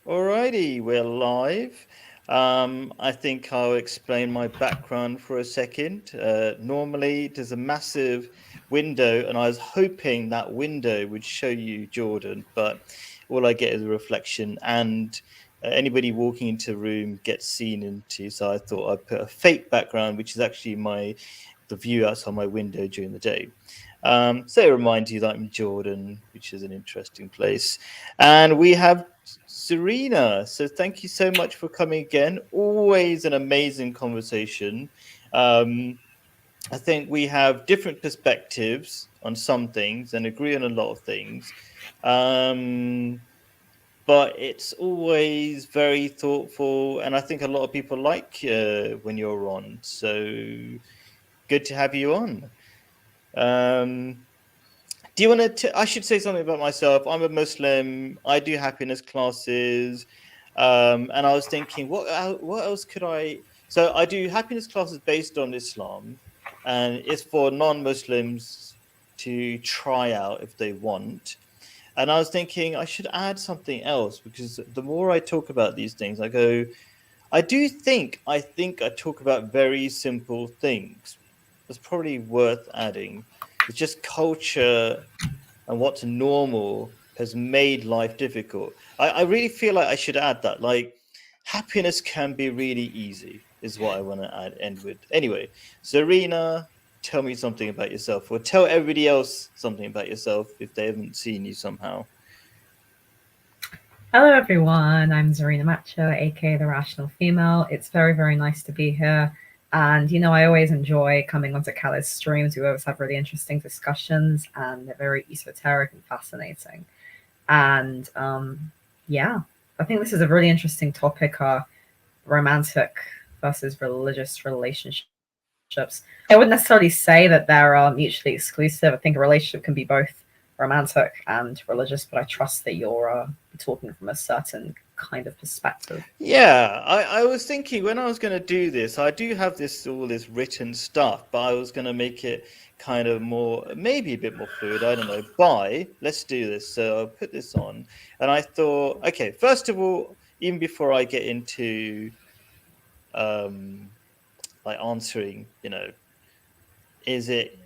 Alrighty, we're live. I think I'll explain my background for a second. Normally, there's a massive window, and I was hoping that window would show you Jordan, but all I get is a reflection, and anybody walking into the room gets seen into. So I thought I'd put a fake background, which is actually the view outside my window during the day. So it reminds you that I'm in Jordan, which is an interesting place. And we have Serena. So thank you so much for coming again. Always an amazing conversation. Um, I think we have different perspectives on some things and agree on a lot of things. Um, but it's always very thoughtful. And I think a lot of people like when you're on. So good to have you on. Um, Do you want to? I should say something about myself. I'm a Muslim. I do happiness classes, and I was thinking, what else could I? So I do happiness classes based on Islam, and it's for non-Muslims to try out if they want. And I was thinking I should add something else because the more I talk about these things, I go, I think I talk about very simple things. It's probably worth adding. It's just culture and what's normal has made life difficult. I really feel like I should add that. Like, happiness can be really easy, is what I want to end with. Anyway, Serena, tell me something about yourself, or tell everybody else something about yourself if they haven't seen you somehow. Hello, everyone. I'm Zarina Macho, aka The Rational Female. It's very, very nice to be here. And, I always enjoy coming onto Khaled's streams. We always have really interesting discussions, and they're very esoteric and fascinating. And yeah, I think this is a really interesting topic, romantic versus religious relationships. I wouldn't necessarily say that they're mutually exclusive. I think a relationship can be both romantic and religious, but I trust that you're talking from a certain kind of perspective. Yeah, I was thinking when I was going to do this, I do have all this written stuff, but I was going to make it kind of more, maybe a bit more fluid. I don't know. Let's do this. So I'll put this on. And I thought, okay, first of all, even before I get into um, like answering, is it,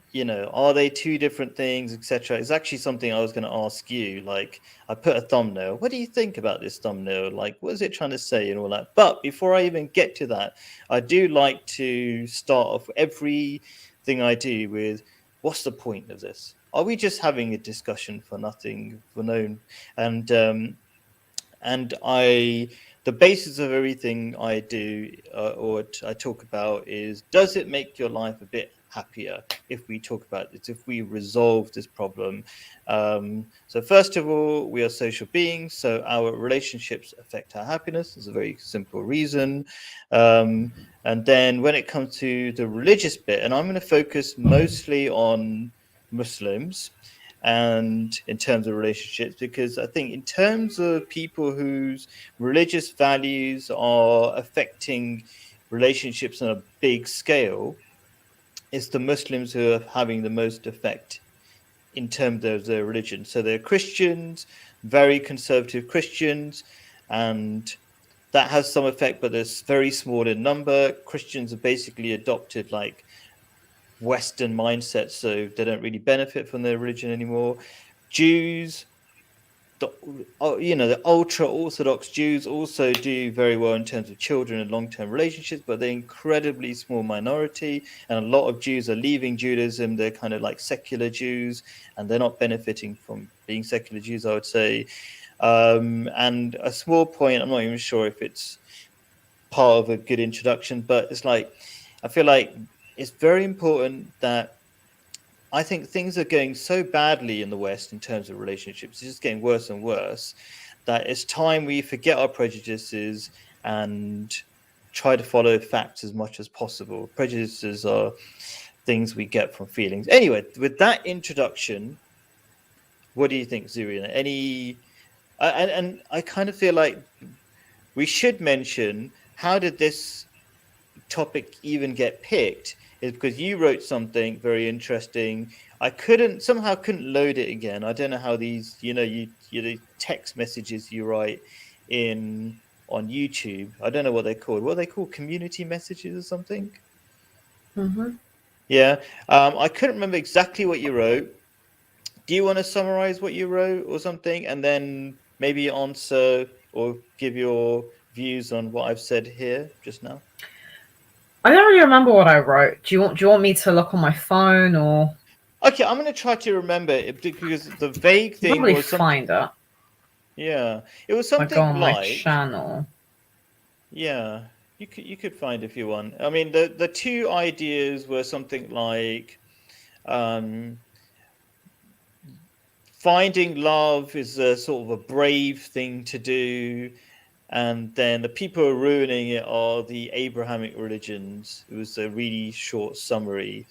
are they two different things, etc. It's actually something I was going to ask you. Like, I put a thumbnail. What do you think about this thumbnail? Like, what is it trying to say and all that? But before I even get to that, I do like to start off everything I do with, what's the point of this? Are we just having a discussion for nothing, for no? And and I the basis of everything I do or I talk about is, does it make your life a bit happier if we talk about this, if we resolve this problem? So first of all, we are social beings, so our relationships affect our happiness. There's a very simple reason. And then when it comes to the religious bit, and I'm going to focus mostly on Muslims and in terms of relationships, because I think in terms of people whose religious values are affecting relationships on a big scale, it's the Muslims who are having the most effect in terms of their religion. So they're Christians, very conservative Christians, and that has some effect, but there's very small in number. Christians have basically adopted like Western mindset, so they don't really benefit from their religion anymore. Jews, the ultra Orthodox Jews also do very well in terms of children and long term relationships, but they're incredibly small minority, and a lot of Jews are leaving Judaism. They're kind of like secular Jews, and they're not benefiting from being secular Jews, I would say. And a small point, I'm not even sure if it's part of a good introduction, but it's like I feel like it's very important that I think things are going so badly in the West in terms of relationships. It's just getting worse and worse that it's time we forget our prejudices and try to follow facts as much as possible. Prejudices are things we get from feelings. Anyway, with that introduction, what do you think, Zurian? And I kind of feel like we should mention, how did this topic even get picked, is because you wrote something very interesting. I couldn't load it again. I don't know how these, the text messages you write, in on YouTube. I don't know what they're called. What are they called? Community messages or something? Mm-hmm. Yeah. I couldn't remember exactly what you wrote. Do you want to summarize what you wrote or something, and then maybe answer or give your views on what I've said here just now? I don't really remember what I wrote. Do you want me to look on my phone, or Okay, I'm going to try to remember it because the vague thing probably was something. find it? Yeah, it was I go something on my like. channel. Yeah, you could find if you want. I mean, the two ideas were something like um, finding love is a sort of a brave thing to do, and then the people who are ruining it are the Abrahamic religions. It was a really short summary,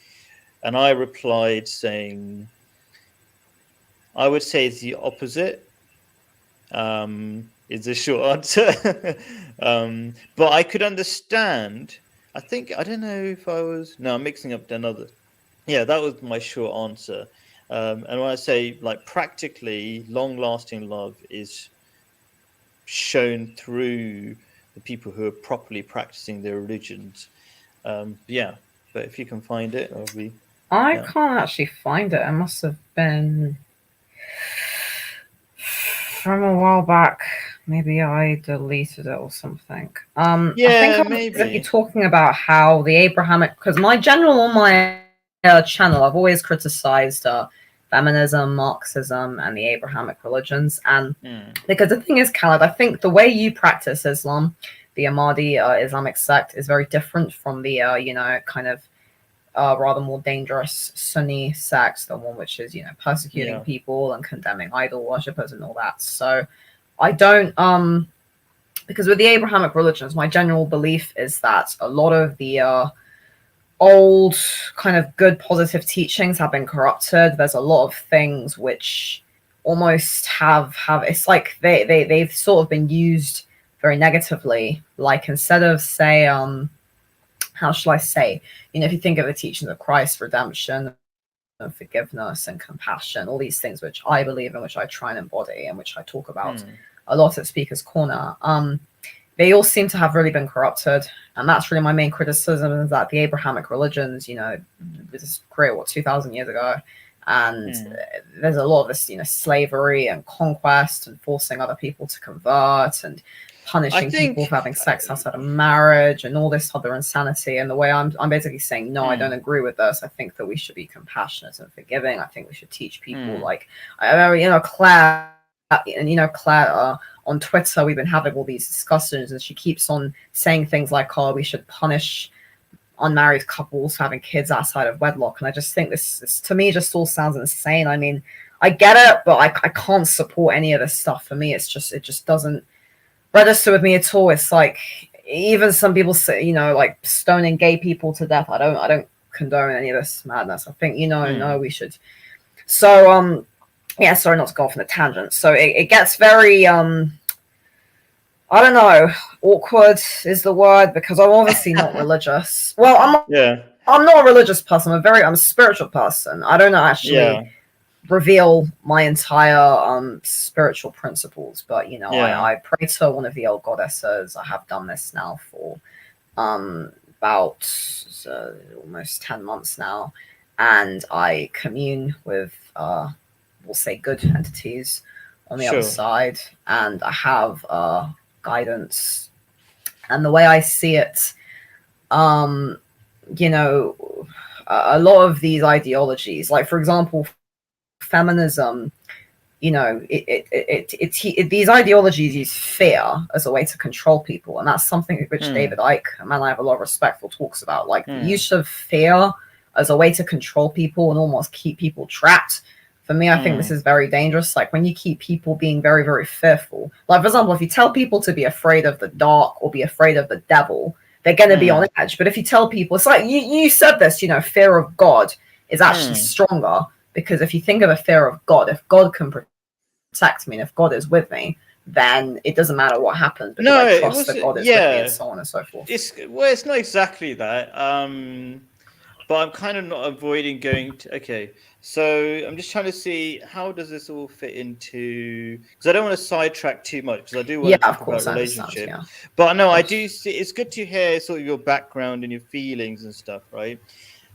and I replied saying, I would say it's the opposite. Is the short answer. But I could understand. I don't know if I was. No, I'm mixing up another. Yeah, that was my short answer. And when I say like practically long-lasting love is shown through the people who are properly practicing their religions. Yeah, but if you can find it, I'll be. I Yeah. can't actually find it. It must have been from a while back. Maybe I deleted it or something. I think Yeah, I was basically maybe. talking about how the Abrahamic, because my general on my channel, I've always criticized feminism, Marxism, and the Abrahamic religions. And Mm, because the thing is, Khaled, I think the way you practice Islam, the Ahmadi Islamic sect, is very different from the, kind of rather more dangerous Sunni sect, the one which is, persecuting yeah. people and condemning idol worshippers and all that. So I don't, because with the Abrahamic religions, my general belief is that a lot of the old kind of good positive teachings have been corrupted. There's a lot of things which almost have it's like they've sort of been used very negatively. Like instead of say how shall I say, if you think of the teachings of Christ, redemption and forgiveness and compassion, all these things which I believe in, which I try and embody, and which I talk about Mm, a lot at Speaker's Corner, they all seem to have really been corrupted. And that's really my main criticism, is that the Abrahamic religions, this is great, 2,000 years ago. And there's a lot of this, slavery and conquest and forcing other people to convert and I punishing people think. for having sex outside of marriage and all this other insanity. And the way I'm basically saying, no, I don't agree with this. I think that we should be compassionate and forgiving. I think we should teach people like, Claire, Claire on Twitter, we've been having all these discussions, and she keeps on saying things like, oh, we should punish unmarried couples for having kids outside of wedlock. And I just think this to me just all sounds insane. I mean, I get it, but I can't support any of this stuff. For me, it just doesn't register with me at all. It's like, even some people say, like stoning gay people to death. I don't condone any of this madness. I think, no, we should. So yeah, sorry not to go off on a tangent. So it gets very I don't know, awkward is the word, because I'm obviously not religious. Well, I'm not a religious person. I'm a spiritual person. I don't actually reveal my entire spiritual principles, but I pray to one of the old goddesses. I have done this now for about almost 10 months now, and I commune with we'll say good entities on the other side, and I have guidance. And the way I see it, a lot of these ideologies, like for example feminism, these ideologies use fear as a way to control people, and that's something which David Icke, a man I have a lot of respect for, talks about, like the use of fear as a way to control people and almost keep people trapped. For me, I think this is very dangerous. Like when you keep people being very, very fearful. Like, for example, if you tell people to be afraid of the dark or be afraid of the devil, they're going to be on edge. But if you tell people, it's like you said this, fear of God is actually stronger, because if you think of a fear of God, if God can protect me and if God is with me, then it doesn't matter what happens, because I trust that God is with me, and so on and so forth. It's not exactly that. but I'm kind of not avoiding going to. Okay, so I'm just trying to see how does this all fit into, because I don't want to sidetrack too much because I do Yeah, want to of talk about course, I understand. relationship. Yeah, of But no, I course. do see it's good to hear sort of your background and your feelings and stuff, right?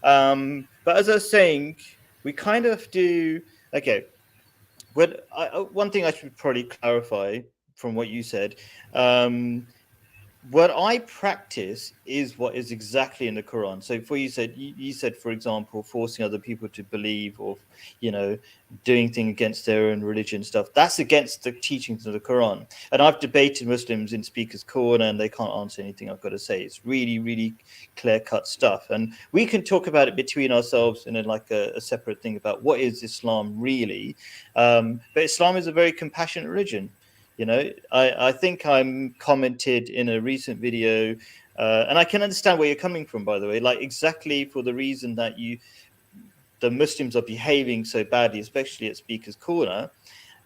But as I was saying, we kind of do. Okay, one thing I should probably clarify from what you said. Um, what I practice is what is exactly in the Quran. So, for you said, for example, forcing other people to believe, or doing things against their own religion stuff. That's against the teachings of the Quran. And I've debated Muslims in Speaker's Corner, and they can't answer anything I've got to say. It's really, really clear cut stuff, and we can talk about it between ourselves in a separate thing about what is Islam really. But Islam is a very compassionate religion. I think I'm commented in a recent video, and I can understand where you're coming from, by the way, like exactly for the reason that the Muslims are behaving so badly, especially at Speaker's Corner.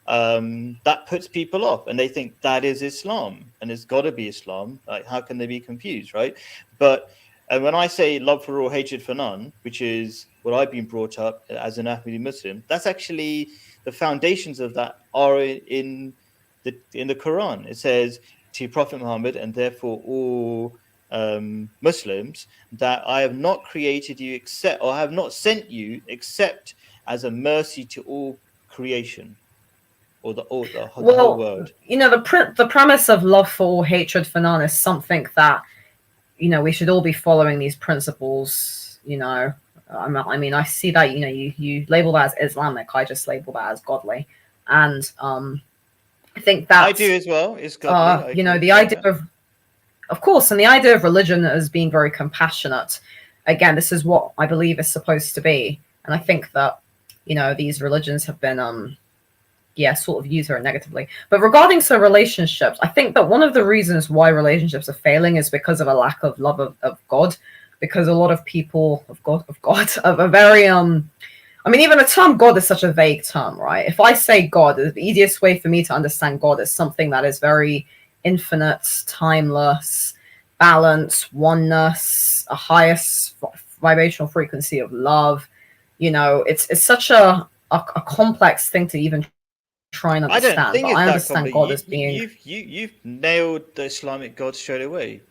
That puts people off, and they think that is Islam, and it's got to be Islam. Like, how can they be confused, right? But when I say love for all, hatred for none, which is what I've been brought up as an Ahmadi Muslim, that's actually the foundations of that are in the Quran. It says to Prophet Muhammad, and therefore all Muslims, that I have not created you except, or I have not sent you except as a mercy to all creation, or the whole Well, world. the premise of love for all, hatred for none is something that we should all be following these principles. I mean, I see that you label that as Islamic. I just label that as godly, and I think I that's do as well. It's godly. I agree. the Yeah, idea yeah. of course, and the idea of religion as being very compassionate. Again, this is what I believe is supposed to be, and I think that these religions have been sort of used very negatively. But regarding relationships, I think that one of the reasons why relationships are failing is because of a lack of love of God, because a lot of people of God of a very I mean, even the term God is such a vague term, right? If I say God, the easiest way for me to understand God is something that is very infinite, timeless, balance, oneness, a highest vibrational frequency of love. It's such a complex thing to even try and I don't understand, think but it's I that understand complicated. God as being You've nailed the Islamic God straight away.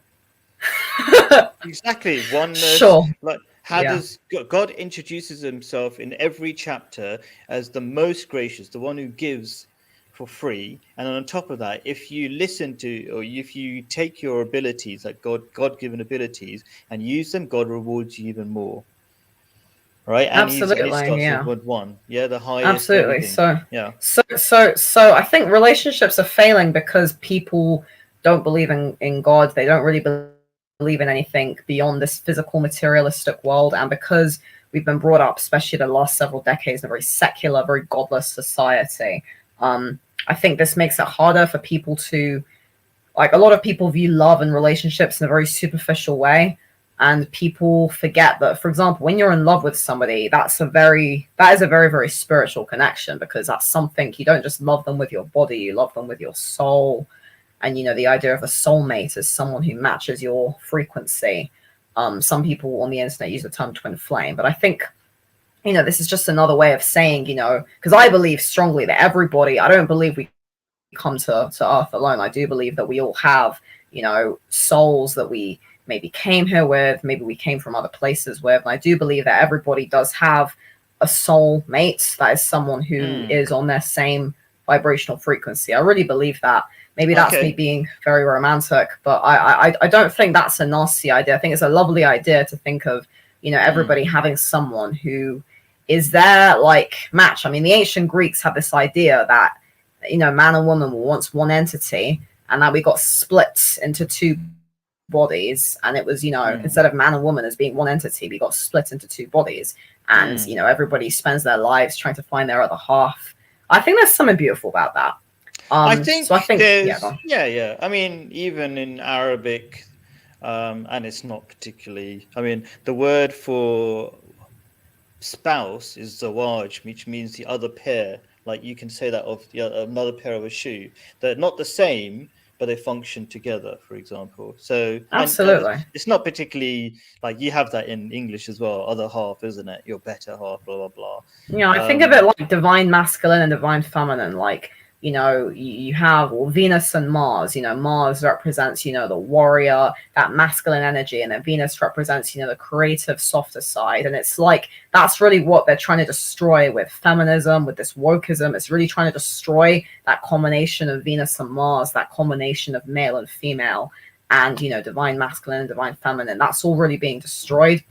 Exactly, oneness. sure. Like, how Yeah. does God introduces himself in every chapter as the most gracious, the one who gives for free, and on top of that, if you listen to, or if you take your abilities, like God-given abilities, and use them, God rewards you even more, right? And it Absolutely. starts Yeah. with one, yeah, the highest Absolutely. everything, So, yeah. so I think relationships are failing because people don't believe in God. They don't really believe in anything beyond this physical, materialistic world, and because we've been brought up, especially the last several decades, in a very secular, very godless society. I think this makes it harder for people to, like, a lot of people view love and relationships in a very superficial way, and people forget that, for example, when you're in love with somebody, that is a very, very spiritual connection, because that's something, you don't just love them with your body, you love them with your soul. And the idea of a soulmate is someone who matches your frequency. Some people on the internet use the term twin flame, but I think this is just another way of saying, because I believe strongly that everybody, I don't believe we come to earth alone. I do believe that we all have souls that we maybe came here with, maybe we came from other places with, and I do believe that everybody does have a soul mate, that is someone who Mm. is on their same vibrational frequency. I really believe that. Maybe that's me Okay. being very romantic, but I don't think that's a nasty idea. I think it's a lovely idea to think of Mm. everybody having someone who is their like match. I mean, the ancient Greeks had this idea that man and woman were once one entity, and that we got split into two bodies, and it was Mm. instead of man and woman as being one entity, we got split into two bodies, and Mm. everybody spends their lives trying to find their other half. I think there's something beautiful about that. I So I think think, yeah, go there's, on. yeah, yeah. I mean, even in Arabic, and it's not particularly. I mean, the word for spouse is zawaj, which means the other pair. Like, you can say that of another pair of a shoe. They're not the same, but they function together, for example. So Absolutely. and it's not particularly like you have that in English as well. Other half, isn't it? Your better half, blah blah blah. Yeah, I think of it like divine masculine and divine feminine. Like, you know, you have Venus and Mars. You know, Mars represents, you know, the warrior, that masculine energy, and then Venus represents, you know, the creative, softer side. And it's like that's really what they're trying to destroy with feminism, with this wokeism. It's really trying to destroy that combination of Venus and Mars, that combination of male and female, and, you know, divine masculine and divine feminine. That's all really being destroyed,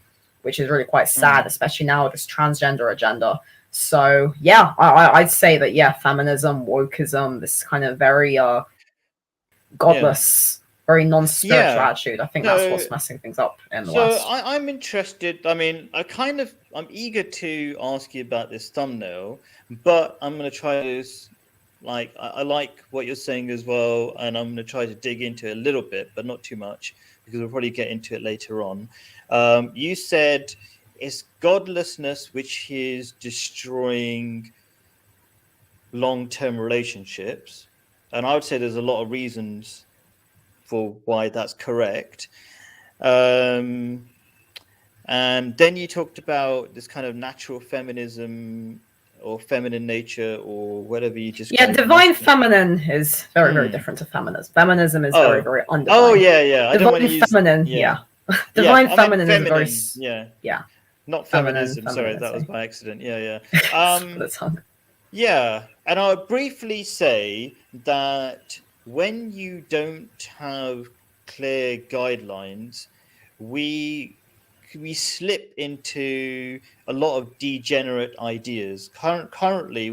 which is really quite sad, especially now with this transgender agenda. So yeah, I'd say that, yeah, feminism, wokeism, this kind of very godless, very non-spiritual attitude, I think that's what's messing things up in the West. So I'm interested. I mean, I'm eager to ask you about this thumbnail, but I'm going to try to, like, I like what you're saying as well, and I'm going to try to dig into it a little bit, but not too much, because we'll probably get into it later on. You said it's godlessness which is destroying long-term relationships, and I would say there's a lot of reasons for why that's correct. And then you talked about this kind of natural feminism or feminine nature or whatever you just divine feminine is very very different to feminism. Feminism is very very undivine. Oh yeah. I divine feminine, divine feminine is very not feminism. Sorry, that was by accident. Yeah. Yeah, and I'll briefly say that when you don't have clear guidelines, we slip into a lot of degenerate ideas. Currently,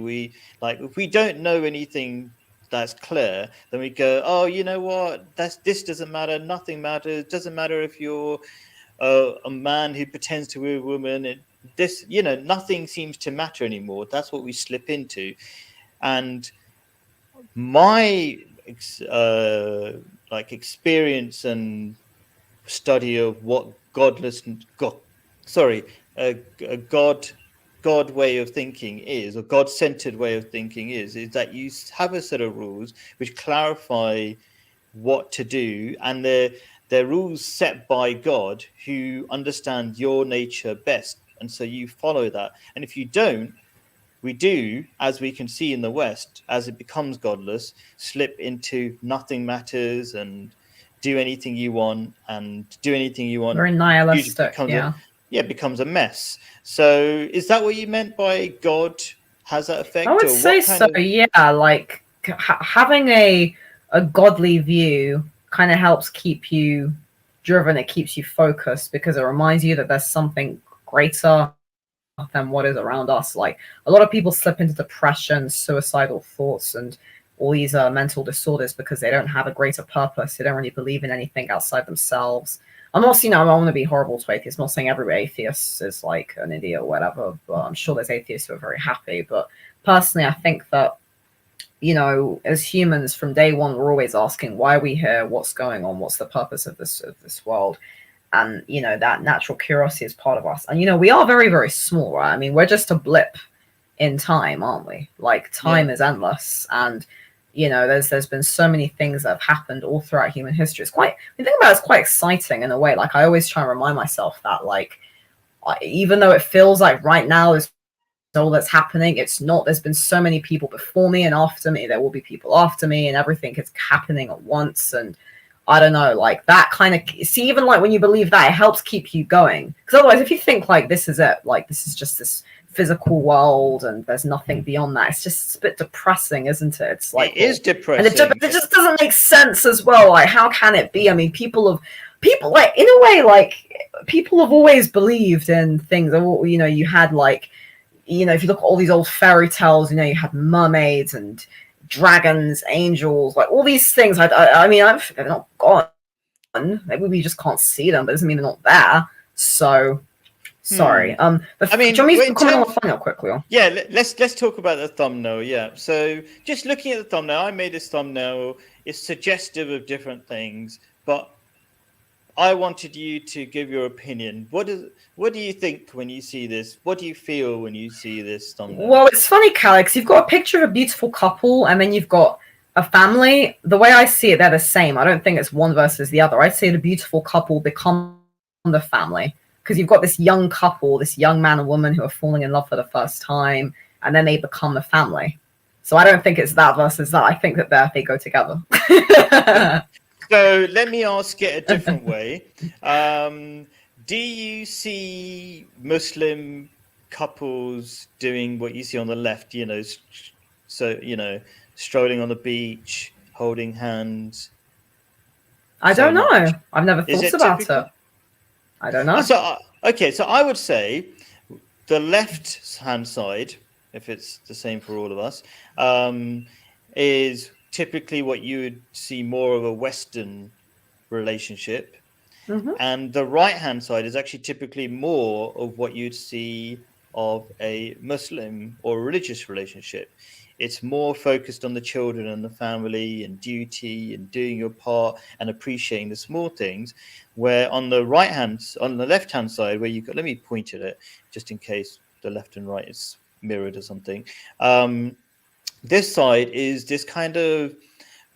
if we don't know anything that's clear, then we go, oh, you know what? This doesn't matter. Nothing matters. Doesn't matter if you're a man who pretends to be a woman. Nothing seems to matter anymore. That's what we slip into. And my experience and study of what God way of thinking is, or God-centered way of thinking is that you have a set of rules which clarify what to do, and they're rules set by God, who understand your nature best, and so you follow that. And if you don't, we do, as we can see in the West, as it becomes godless, slip into nothing matters and do anything you want Very nihilistic. It becomes a mess. So is that what you meant by God has that effect? I would say so. Yeah, like having a godly view kind of helps keep you driven. It keeps you focused because it reminds you that there's something greater than what is around us. Like a lot of people slip into depression, suicidal thoughts, and all these mental disorders because they don't have a greater purpose. They don't really believe in anything outside themselves. I'm not, I don't want to be horrible to atheists. I'm not saying every atheist is like an idiot or whatever, but I'm sure there's atheists who are very happy. But personally, I think that, as humans from day one, we're always asking, why are we here? What's going on? What's the purpose of this world? And, that natural curiosity is part of us. And, we are very, very small, right? I mean, we're just a blip in time, aren't we? Like time is endless. And, there's been so many things that have happened all throughout human history. It's quite, when you think about it, it's quite exciting in a way. Like I always try and remind myself that, like, even though it feels like right now is all that's happening, it's not. There's been so many people before me and after me. There will be people after me, and everything is happening at once. And I don't know, like that kind of, see, even like when you believe that, it helps keep you going. Because otherwise, if you think like this is it, like this is just this physical world and there's nothing beyond that, it's a bit depressing, isn't it? It's like, it is depressing, and it just doesn't make sense as well. Like, how can it be? I mean, people like, in a way, like people have always believed in things. You had like, if you look at all these old fairy tales, you had mermaids and dragons, angels, like all these things. I mean, they're not gone. Maybe we just can't see them, but it doesn't mean they're not there. So, sorry. I mean, do you want me to comment on the thumbnail quickly? Yeah, let's talk about the thumbnail. Yeah. So, just looking at the thumbnail, I made this thumbnail. It's suggestive of different things, but I wanted you to give your opinion. What do you think when you see this? What do you feel when you see this thumbnail? Well, it's funny, Calix. You've got a picture of a beautiful couple, and then you've got a family, the way I see it, they're the same. I don't think it's one versus the other. I'd say the beautiful couple become the family, because you've got this young couple, this young man and woman who are falling in love for the first time, and then they become the family. So I don't think it's that versus that. I think that they go together. So let me ask it a different way. Do you see Muslim couples doing what you see on the left? Strolling on the beach, holding hands. I don't know. much. I've never Is thought it about typical? it. I don't know. So I would say the left hand side, if it's the same for all of us, is typically what you would see more of a Western relationship. Mhm. And the right hand side is actually typically more of what you'd see of a Muslim or religious relationship. It's more focused on the children and the family and duty and doing your part and appreciating the small things. Where on the left hand side, where let me point at it just in case the left and right is mirrored or something. This side is this kind of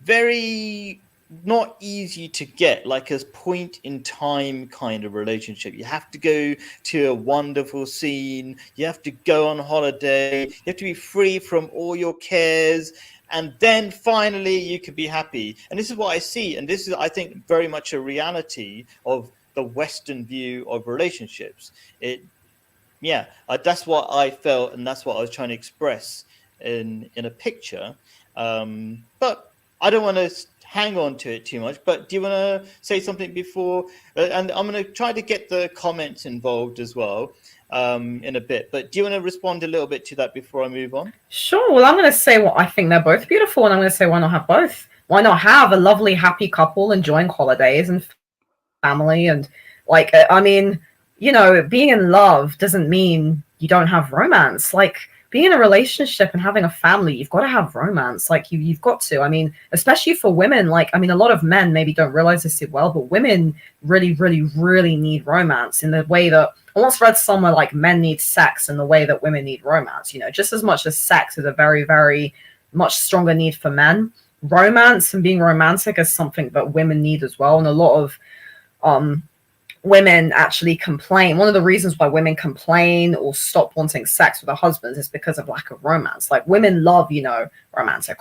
very not easy to get, like a point in time kind of relationship. You have to go to a wonderful scene, you have to go on holiday, you have to be free from all your cares, and then finally you could be happy. And this is what I see, and this is, I think, very much a reality of the Western view of relationships. That's what I felt, and that's what I was trying to express in a picture. But I don't want to hang on to it too much. But do you want to say something before? And I'm going to try to get the comments involved as well in a bit. But do you want to respond a little bit to that before I move on? Sure. Well, I'm going to say I think they're both beautiful, and I'm going to say why not have both? Why not have a lovely, happy couple enjoying holidays and family? And I mean, being in love doesn't mean you don't have romance. Like, being in a relationship and having a family, you've got to have romance. Like, you've got to. I mean, especially for women. A lot of men maybe don't realize this too well, but women really, really, really need romance in the way that I once read somewhere, like, men need sex in the way that women need romance. Just as much as sex is a very, very much stronger need for men, romance and being romantic is something that women need as well. And a lot of women actually complain. One of the reasons why women complain or stop wanting sex with their husbands is because of lack of romance. Like, women love, romantic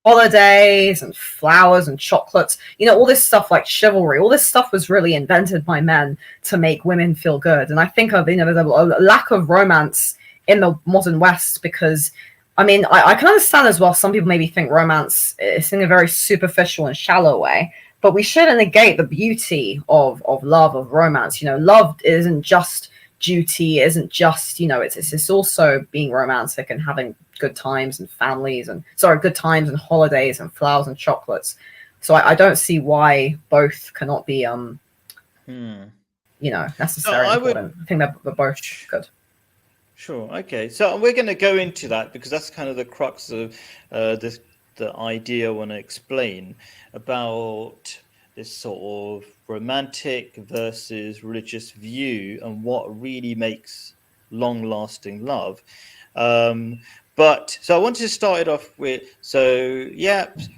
holidays and flowers and chocolates, all this stuff, like chivalry. All this stuff was really invented by men to make women feel good. And I think there's a lack of romance in the modern West, because I can understand as well, some people maybe think romance is in a very superficial and shallow way. But we shouldn't negate the beauty of love, of romance. Love isn't just duty, it isn't just, it's also being romantic and having good times and good times and holidays and flowers and chocolates. So I don't see why both cannot be, necessary and important. I think they're both good. Sure. Okay. So we're going to go into that, because that's kind of the crux of the idea I want to explain about this sort of romantic versus religious view and what really makes long-lasting love. But so I wanted to start it off with,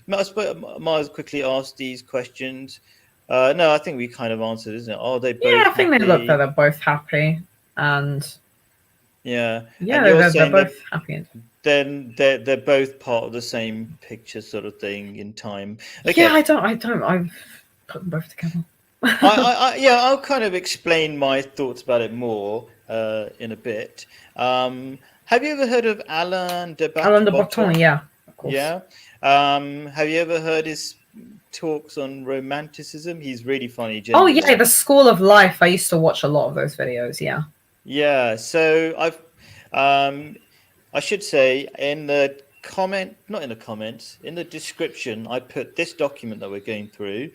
might quickly ask these questions. No, I think we kind of answered, isn't it? Are they both I think happy? they look like they're both happy, and they're both happy. Then they're both part of the same picture, sort of thing, in time. Okay. Yeah, I don't. I've put them both together. I'll kind of explain my thoughts about it more in a bit. Have you ever heard of Alain de Botton? Alain de Botton, yeah, of course. Yeah. Have you ever heard his talks on romanticism? He's really funny. Generally. Oh yeah, the School of Life. I used to watch a lot of those videos. Yeah. Yeah. So I should say in the in the description, I put this document that we're going through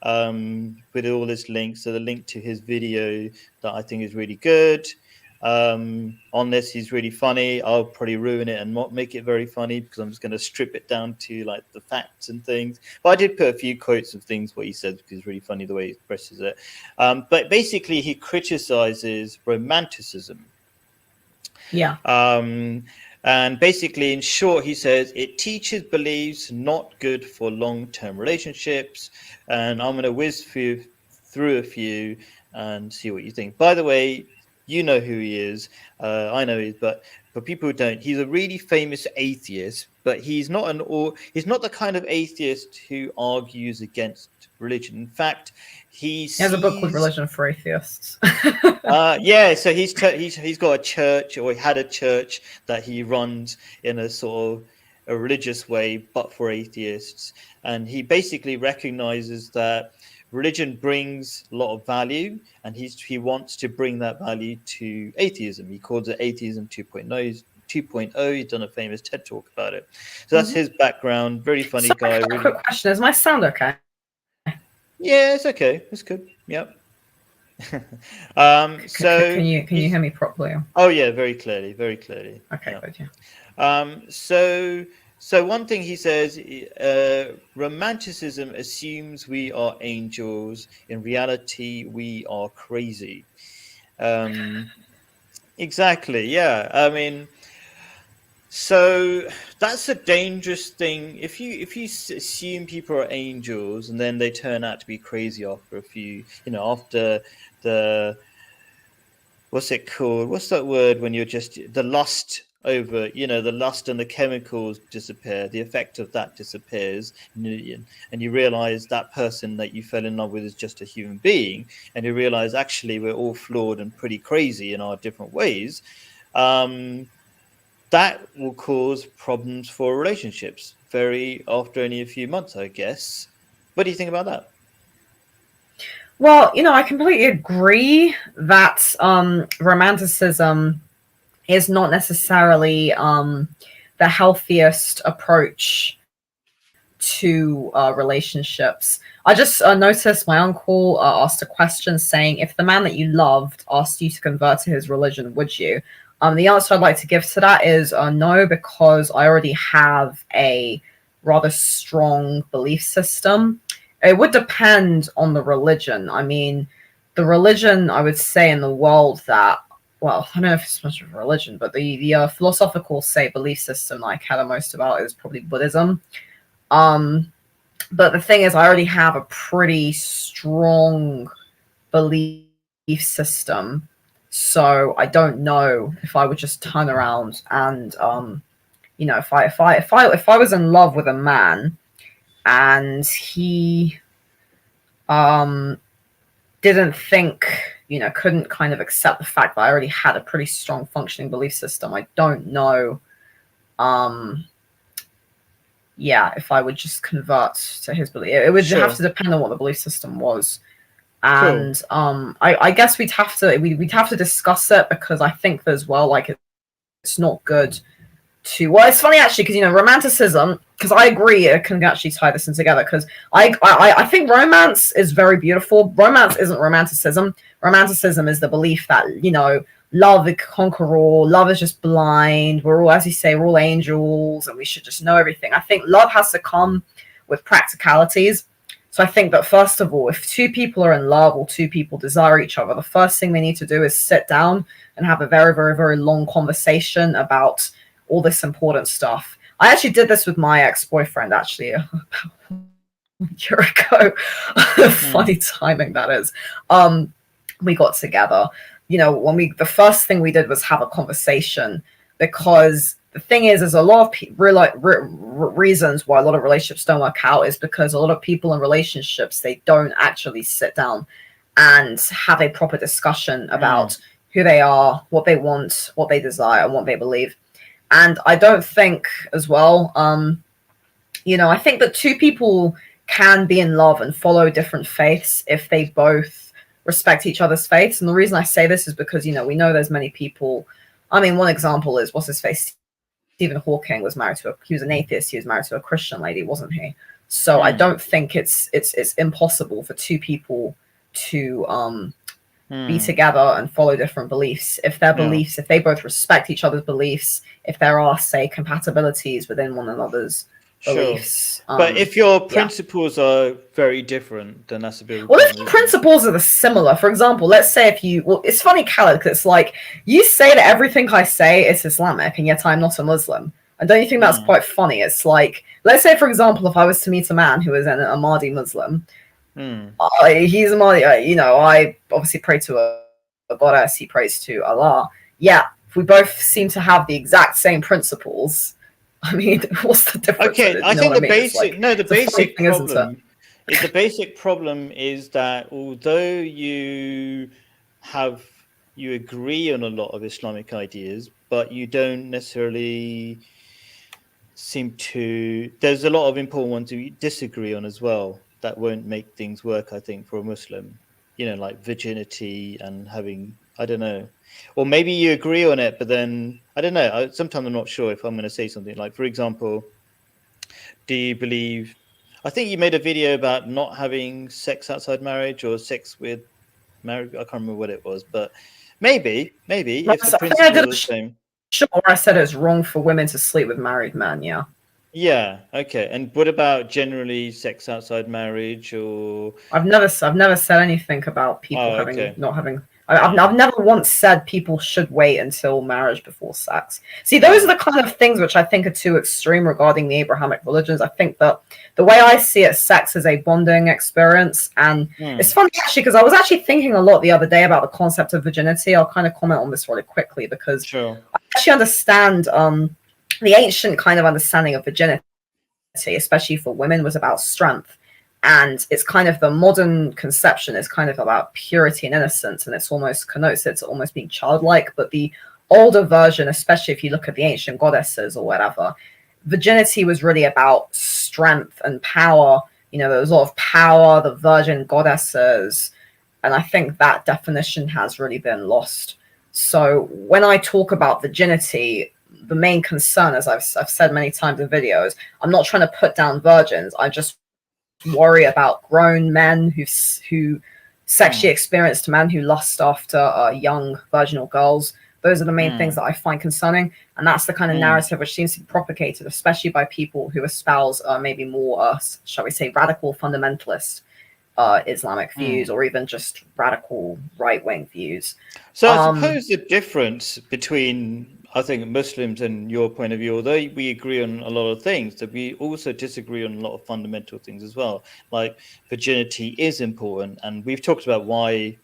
with all this links. So the link to his video that I think is really good. On this, he's really funny. I'll probably ruin it and not make it very funny, because I'm just going to strip it down to like the facts and things. But I did put a few quotes of things what he said, because it's really funny the way he expresses it. But basically, he criticizes romanticism. Yeah. And basically, in short, he says it teaches beliefs not good for long-term relationships. And I'm going to whiz through a few and see what you think. By the way, you know who he is. I know he is, but for people who don't, he's a really famous atheist. But he's not he's not the kind of atheist who argues against religion. In fact, he has a book called Religion for Atheists. Yeah, so he's got a church, or he had a church that he runs in a sort of a religious way, but for atheists. And he basically recognizes that religion brings a lot of value, and he wants to bring that value to atheism. He calls it Atheism 2.0. 2.0. He's done a famous TED talk about it. So that's his background. Very funny guy. Really... Quick question: is my sound okay? Yeah, it's okay. It's good. Yep. So can you hear me properly? Oh yeah, very clearly. Okay, yeah. good. Yeah. So one thing he says, romanticism assumes we are angels. In reality, we are crazy. Exactly. Yeah. I mean, so that's a dangerous thing. If you assume people are angels and then they turn out to be crazy after a few, after the, what's it called? What's that word when you're just the lust over, the lust and the chemicals disappear, the effect of that disappears, and you realize that person that you fell in love with is just a human being, and you realize actually we're all flawed and pretty crazy in our different ways. That will cause problems for relationships after only a few months, I guess. What do you think about that? Well, I completely agree that romanticism is not necessarily the healthiest approach to relationships. I just noticed my uncle asked a question saying, if the man that you loved asked you to convert to his religion, would you? The answer I'd like to give to that is no, because I already have a rather strong belief system. It would depend on the religion. I mean, the religion, I would say, in the world that, well, I don't know if it's much of a religion, but the philosophical, say, belief system that I care the most about is probably Buddhism. But the thing is, I already have a pretty strong belief system. So I don't know if I would just turn around and, if I was in love with a man and he didn't think, couldn't kind of accept the fact that I already had a pretty strong functioning belief system, I don't know, if I would just convert to his belief. It would have to depend on what the belief system was. And I guess we'd have to discuss it, because I think as well, like, it's not good to, well, it's funny actually, because romanticism, because I agree it can actually tie this in together, because I think romance is very beautiful. Romance isn't romanticism. Romanticism is the belief that love is conquer all, love is just blind, we're all, as you say, we're all angels and we should just know everything. I think love has to come with practicalities. So I think that, first of all, if two people are in love or two people desire each other, the first thing they need to do is sit down and have a very, very, very long conversation about all this important stuff. I actually did this with my ex-boyfriend, actually, about a year ago. Funny timing, that is. We got together. The first thing we did was have a conversation, because the thing is a lot of reasons why a lot of relationships don't work out is because a lot of people in relationships, they don't actually sit down and have a proper discussion about who they are, what they want, what they desire, and what they believe. And I don't think as well, I think that two people can be in love and follow different faiths if they both respect each other's faiths. And the reason I say this is because, we know there's many people. I mean, one example is, what's his face? Stephen Hawking was married he was an atheist. He was married to a Christian lady, wasn't he? So I don't think it's impossible for two people to be together and follow different beliefs. If their beliefs, if they both respect each other's beliefs, if there are, say, compatibilities within one another's Sure. beliefs. But if your Yeah. principles are very different, then that's a bit of a Well, if problem, your isn't it? principles are the similar, for example, let's say if you, well, it's funny, Khaled, because it's like you say that everything I say is Islamic, and yet I'm not a Muslim. And don't you think that's quite funny? It's like, let's say, for example, if I was to meet a man who is an Ahmadi Muslim, he's a Mahdi, you know, I obviously pray to a goddess, he prays to Allah. Yeah, if we both seem to have the exact same principles, I mean, what's the difference? Okay, I You know think what the I mean? It's basic like, no, the it's a funny basic thing, isn't it? problem is the basic problem is that although you agree on a lot of Islamic ideas, but you don't necessarily seem to. There's a lot of important ones you disagree on as well that won't make things work. I think for a Muslim, you know, like virginity and having. I don't know, or maybe you agree on it, but then I don't know. Sometimes I'm not sure if I'm going to say something like, for example, do you believe? I think you made a video about not having sex outside marriage or sex with marriage. I can't remember what it was, but maybe if the I think I principle did is the same. sure I said it's wrong for women to sleep with married men, yeah. Yeah. Okay. And what about generally sex outside marriage or? I've never said anything about people Oh, having okay. not having. I've never once said people should wait until marriage before sex. See, those are the kind of things which I think are too extreme regarding the Abrahamic religions. I think that the way I see it, sex is a bonding experience, and it's funny actually because I was actually thinking a lot the other day about the concept of virginity. I'll kind of comment on this really quickly because Sure. I actually understand the ancient kind of understanding of virginity, especially for women, was about strength. And it's kind of the modern conception is kind of about purity and innocence, and it's almost connotes it to almost being childlike. But the older version, especially if you look at the ancient goddesses or whatever, virginity was really about strength and power. You know, there was a lot of power, the virgin goddesses, and I think that definition has really been lost. So when I talk about virginity, the main concern, as I've said many times in videos, I'm not trying to put down virgins. I just worry about grown men who sexually experienced men who lust after young virginal girls. Those are the main things that I find concerning, and that's the kind of narrative which seems to be propagated, especially by people who espouse maybe more, shall we say, radical fundamentalist Islamic views, or even just radical right-wing views. So I suppose the difference between, I think, Muslims and your point of view, although we agree on a lot of things, that we also disagree on a lot of fundamental things as well. Like virginity is important, and we've talked about why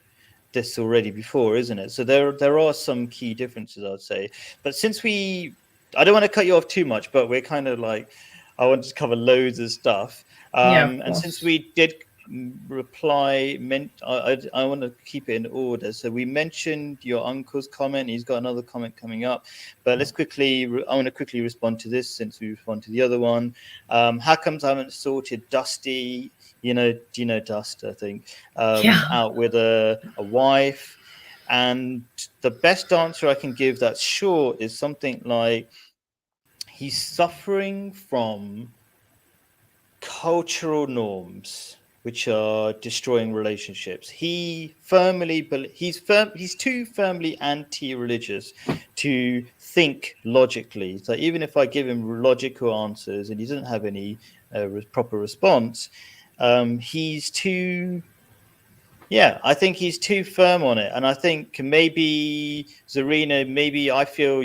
this already before, isn't it? So there are some key differences, I'd say. But since I don't want to cut you off too much, but we're kind of like, I want to cover loads of stuff. And since we did reply, I want to keep it in order. So we mentioned your uncle's comment. He's got another comment coming up, but let's quickly. I want to quickly respond to this since we respond to the other one. How comes I haven't sorted Dusty? You know, do you know Dust? I think out with a wife, and the best answer I can give that's short is something like he's suffering from cultural norms which are destroying relationships. He's too firmly anti-religious to think logically. So even if I give him logical answers and he doesn't have any proper response, he's too. Yeah, I think he's too firm on it, and I think maybe Zarina, maybe I feel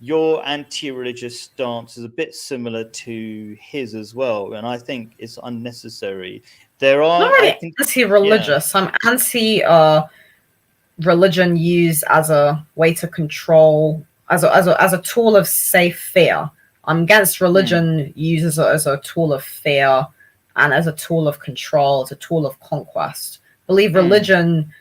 your anti-religious stance is a bit similar to his as well, and I think it's unnecessary. There are not really anti-religious. I'm anti-religion used as a way to control, as a tool of safe fear. I'm against religion used as a tool of fear and as a tool of control, as a tool of conquest. I believe religion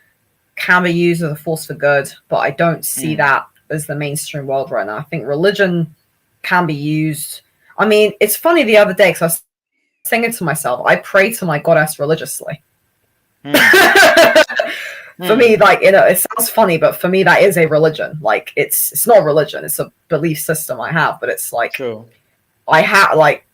can be used as a force for good, but I don't see that as the mainstream world right now. I think religion can be used. I mean, it's funny the other day because I was thinking to myself, I pray to my goddess religiously. For me, like, you know, it sounds funny, but for me, that is a religion. Like, it's not a religion; it's a belief system I have. But it's like I have like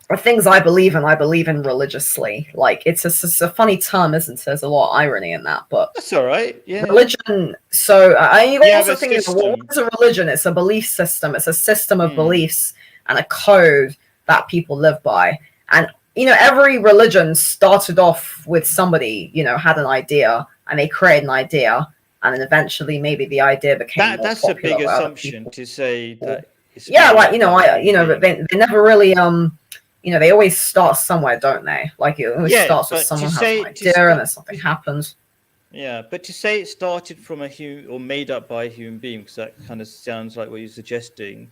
the things I believe in religiously. Like, it's a funny term, isn't it? There's a lot of irony in that, but that's all right. Yeah, religion. So you also think, what is a religion? It's a belief system. It's a system of beliefs and a code that people live by. And every religion started off with somebody had an idea, and they created an idea, and then eventually maybe the idea became more That's a popular big by other assumption people. to say that. It's Yeah, made like by I human but beings. they never really they always start somewhere, don't they? Like it always Yeah, starts with but someone has an to idea and then start, something happens. yeah, but to say it started from a human or made up by a human being, because that kind of sounds like what you're suggesting.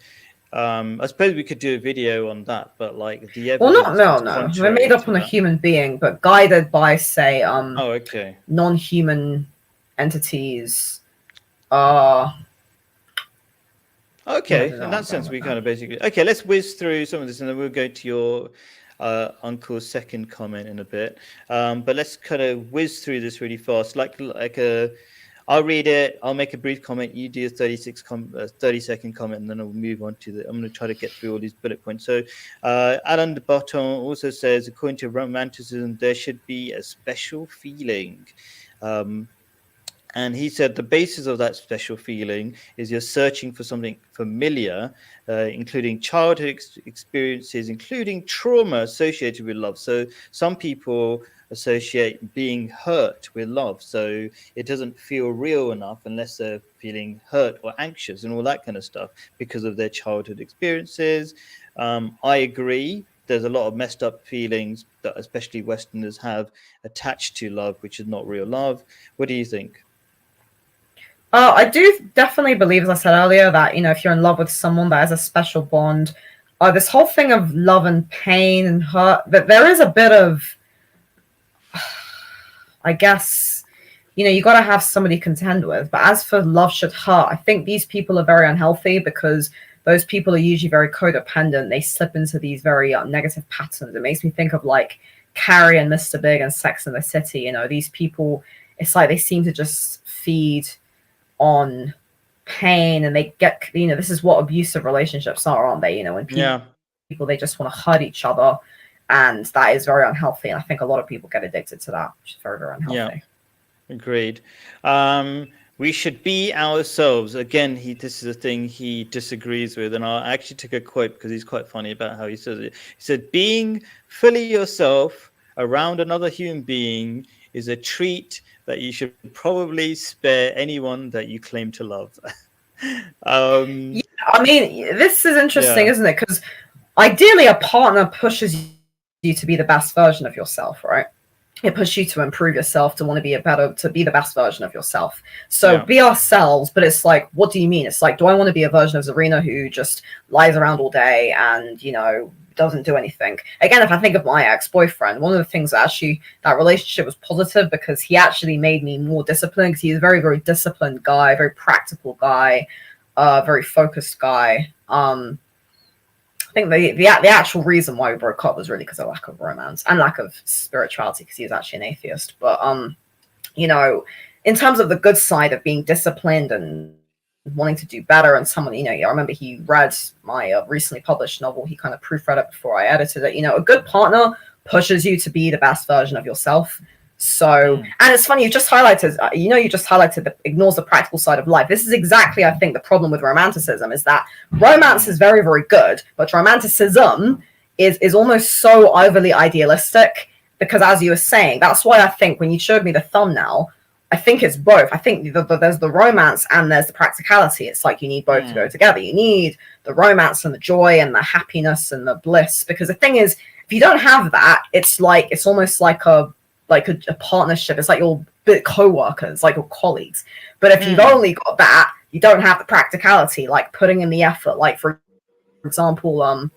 I suppose we could do a video on that, but like the Well, evidence is no. We're made contrary up to on a that. human being, but guided by, say, Oh, okay. non-human entities. Uh Okay, no, in I'm that going sense, with we that. kind of basically okay. Let's whiz through some of this, and then we'll go to your uncle's second comment in a bit. But let's kind of whiz through this really fast. I'll read it. I'll make a brief comment. You do a 30-second comment, and then I'll move on to the. I'm going to try to get through all these bullet points. So, Alain de Botton also says, according to romanticism, there should be a special feeling. And he said the basis of that special feeling is you're searching for something familiar, including childhood experiences, including trauma associated with love. So some people associate being hurt with love. So it doesn't feel real enough unless they're feeling hurt or anxious and all that kind of stuff because of their childhood experiences. I agree. There's a lot of messed up feelings that especially Westerners have attached to love, which is not real love. What do you think? I do definitely believe, as I said earlier, that if you're in love with someone, that has a special bond. This whole thing of love and pain and hurt, that there is a bit of, I guess, you got to have somebody to contend with. But as for love should hurt, I think these people are very unhealthy because those people are usually very codependent. They slip into these very negative patterns. It makes me think of like Carrie and Mr. Big and Sex and the City. These people, it's like they seem to just feed on pain, and they get this is what abusive relationships are, aren't they? When people they just want to hurt each other, and that is very unhealthy, and I think a lot of people get addicted to that, which is very, very unhealthy. Yeah, agreed. We should be ourselves. Again, this is a thing he disagrees with, and I actually took a quote because he's quite funny about how he says it. He said, being fully yourself around another human being is a treat that you should probably spare anyone that you claim to love. Yeah, I mean, this is interesting, isn't it? Because ideally, a partner pushes you to be the best version of yourself, right? It pushes you to improve yourself, to want to be the best version of yourself. So be ourselves, but it's like, what do you mean? It's like, do I want to be a version of Zarina who just lies around all day and, doesn't do anything? Again, if I think of my ex-boyfriend, one of the things that relationship was positive because he actually made me more disciplined, because he's a very, very disciplined guy, very practical guy, very focused guy. I think the actual reason why we broke up was really because of lack of romance and lack of spirituality, because he was actually an atheist. But in terms of the good side of being disciplined and wanting to do better, and someone, I remember he read my recently published novel. He kind of proofread it before I edited it. A good partner pushes you to be the best version of yourself. So, and it's funny, you just highlighted that ignores the practical side of life. This is exactly, I think, the problem with romanticism, is that romance is very, very good, but romanticism is almost so overly idealistic, because as you were saying, that's why I think when you showed me the thumbnail, I think it's both. I think there's the romance and there's the practicality. It's like you need both to go together. You need the romance and the joy and the happiness and the bliss, because the thing is, if you don't have that, it's almost like a partnership. It's like your co-workers, like your colleagues. But if you've only got that, you don't have the practicality, like putting in the effort. Like, for example,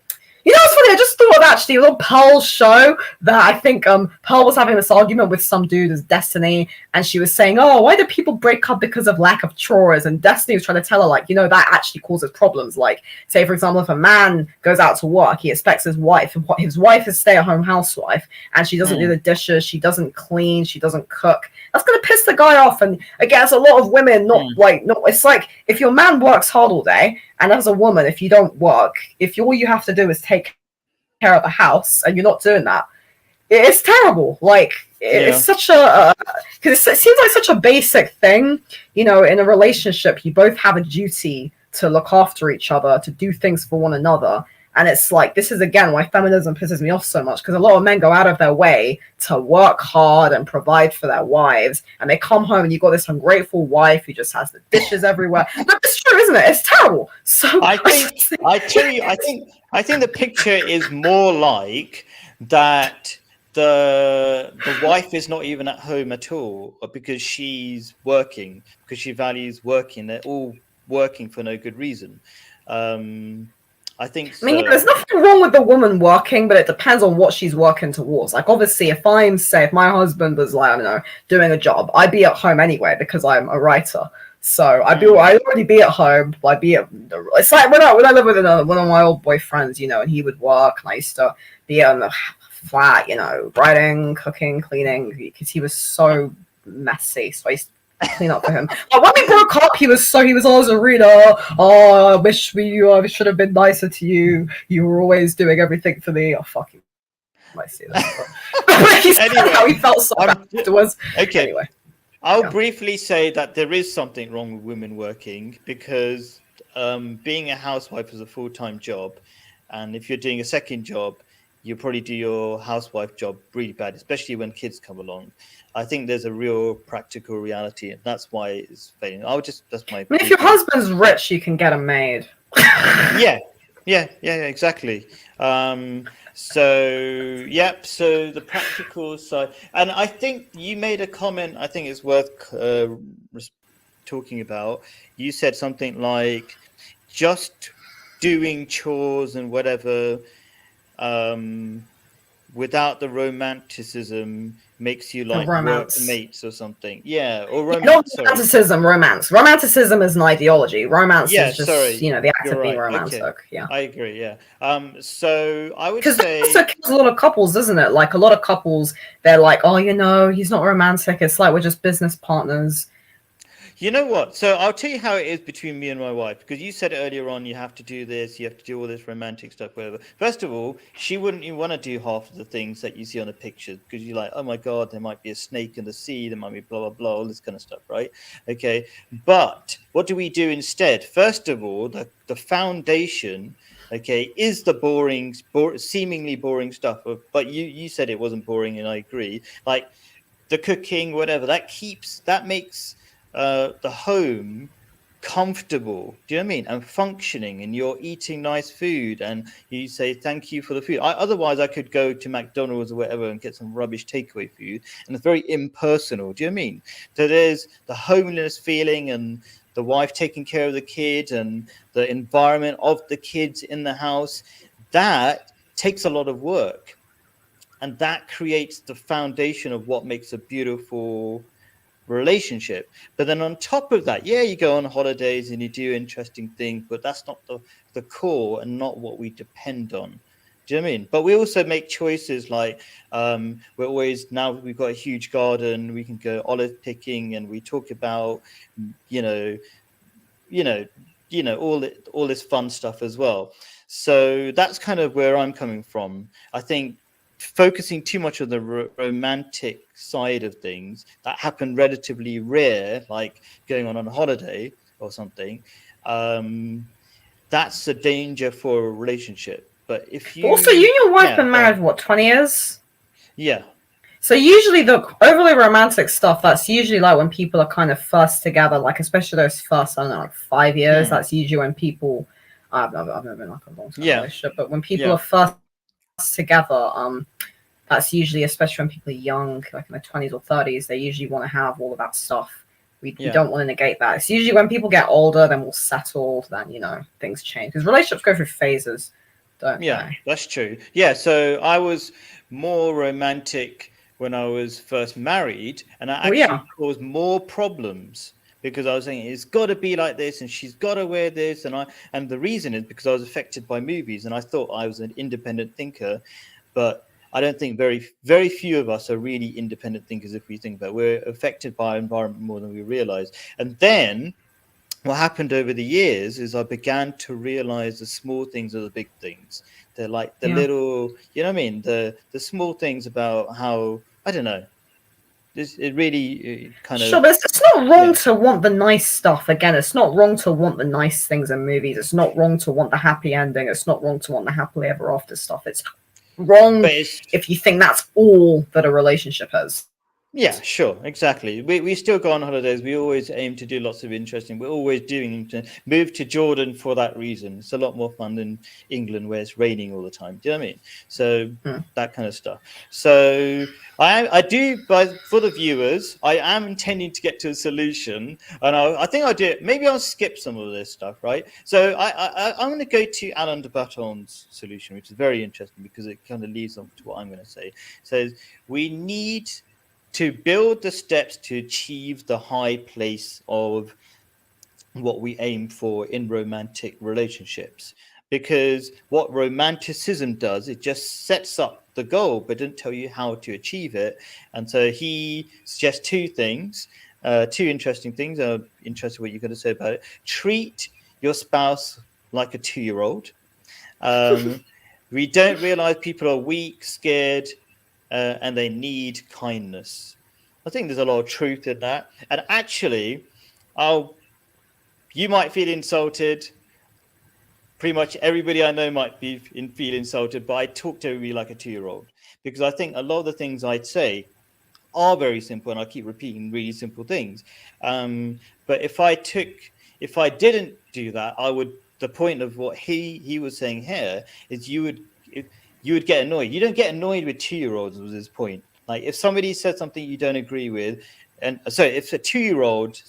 it's funny, I just thought of actually a little Pearl's show that I think Pearl was having this argument with some dude as Destiny, and she was saying, oh, why do people break up because of lack of chores? And Destiny was trying to tell her, like, that actually causes problems. Like, say, for example, if a man goes out to work, he expects his wife is a stay-at-home housewife, and she doesn't do the dishes, she doesn't clean, she doesn't cook. That's going to piss the guy off. And again, it's a lot of women it's like, if your man works hard all day, and as a woman, if you don't work, if all you have to do is take care of the house and you're not doing that, it's terrible. Like, it's such because it seems like such a basic thing. In a relationship, you both have a duty to look after each other, to do things for one another. And it's like, this is again why feminism pisses me off so much, because a lot of men go out of their way to work hard and provide for their wives, and they come home and you've got this ungrateful wife who just has the dishes everywhere. But it's true, isn't it? It's terrible. So I think the picture is more like that the wife is not even at home at all because she's working, because she values working. They're all working for no good reason. I think so. I mean, there's nothing wrong with the woman working, but it depends on what she's working towards. Like, obviously, if my husband was like, I don't know, doing a job, I'd be at home anyway because I'm a writer. So I'd already be at home. It's like when I lived with one of my old boyfriends, you know, and he would work, and I used to be on the flat, you know, writing, cooking, cleaning, because he was so messy. So I used to clean up for him. But when we broke up, he was always a reader. Oh, I wish I should have been nicer to you. You were always doing everything for me. Oh, fuck you. I might see that. Anyway, how he felt so afterwards. Okay. Anyway. I'll briefly say that there is something wrong with women working, because being a housewife is a full-time job. And if you're doing a second job, you probably do your housewife job really bad, especially when kids come along. I think there's a real practical reality, and that's why it's failing. That's my. If your husband's rich, you can get a maid. Yeah, exactly. So the practical side, and I think you made a comment, I think it's worth talking about. You said something like just doing chores and whatever without the romanticism makes you like workmates or something. Yeah, or romance. Not romanticism, romance. Romanticism is an ideology. Romance is just, the act of being romantic. Okay. Yeah. I agree, yeah. So I would say... Because that also kills a lot of couples, doesn't it? Like, a lot of couples, they're like, oh, he's not romantic. It's like we're just business partners. You know what? So I'll tell you how it is between me and my wife, because you said earlier on you have to do this, you have to do all this romantic stuff, whatever. First of all, she wouldn't even want to do half of the things that you see on the pictures, because you're like, oh my God, there might be a snake in the sea, there might be blah, blah, blah, all this kind of stuff, right? Okay. But what do we do instead? First of all, the foundation, okay, is the seemingly boring stuff. But you said it wasn't boring, and I agree. Like the cooking, whatever, that makes the home comfortable, do you know what I mean, and functioning, and you're eating nice food, and you say thank you for the food. Otherwise I could go to McDonald's or whatever and get some rubbish takeaway food, and it's very impersonal, do you know what I mean? So there's the homeliness feeling, and the wife taking care of the kids, and the environment of the kids in the house. That takes a lot of work, and that creates the foundation of what makes a beautiful relationship. But then on top of that, you go on holidays and you do interesting things, but that's not the core and not what we depend on. Do you know what I mean? But we also make choices like we're always, now we've got a huge garden, we can go olive picking, and we talk about all this fun stuff as well. So that's kind of where I'm coming from. I think focusing too much on the romantic side of things that happen relatively rare, like going on a holiday or something, that's a danger for a relationship. But if you also, you and your wife been married what, 20 years? Yeah. So usually the overly romantic stuff, that's usually like when people are kind of first together, like especially those first, I don't know, like 5 years. That's usually when people, I've never been like a long time relationship, but when people are first together, that's usually, especially when people are young, like in their 20s or 30s, they usually want to have all of that stuff. We don't want to negate that. It's usually when people get older, then we'll settle, then things change, because relationships go through phases, don't they? That's true. So I was more romantic when I was first married, and that actually caused more problems, because I was saying it's got to be like this, and she's got to wear this, and the reason is because I was affected by movies, and I thought I was an independent thinker, but I don't think very few of us are really independent thinkers. If we think about it, we're affected by our environment more than we realize. And then what happened over the years is I began to realize the small things are the big things. They're like the little, you know what I mean? The small things about how, I don't know. it really kind Sure, of but it's not wrong yeah. to want the nice stuff. Again, it's not wrong to want the nice things in movies. It's not wrong to want the happy ending. It's not wrong to want the happily ever after stuff. It's wrong But it's if you think that's all that a relationship is. yeah, sure, exactly. We still go on holidays. We always aim to do lots of interesting. We're always doing move to Jordan for that reason. It's a lot more fun than England where it's raining all the time. Do you know what I mean? So that kind of stuff. So I do, but for the viewers, I am intending to get to a solution, and I think I'll do it. Maybe I'll skip some of this stuff, right? So I'm going to go to Alain de Botton's solution, which is very interesting because it kind of leads on to what I'm going to say. It says we need to build the steps to achieve the high place of what we aim for in romantic relationships. Because what romanticism does, it just sets up the goal, but doesn't tell you how to achieve it. And so he suggests two things, two interesting things. I'm interested what you're going to say about it. Treat your spouse like a 2-year-old. We don't realize people are weak, scared, and they need kindness. I think there's a lot of truth in that. And actually, you might feel insulted. Pretty much everybody I know might feel insulted, but I talk to everybody like a 2-year-old because I think a lot of the things I'd say are very simple, and I keep repeating really simple things. But if I didn't do that, I would. The point of what he was saying here is you would get annoyed. You don't get annoyed with 2-year-olds, was his point. Like if somebody says something you don't agree with, and so if a 2-year-old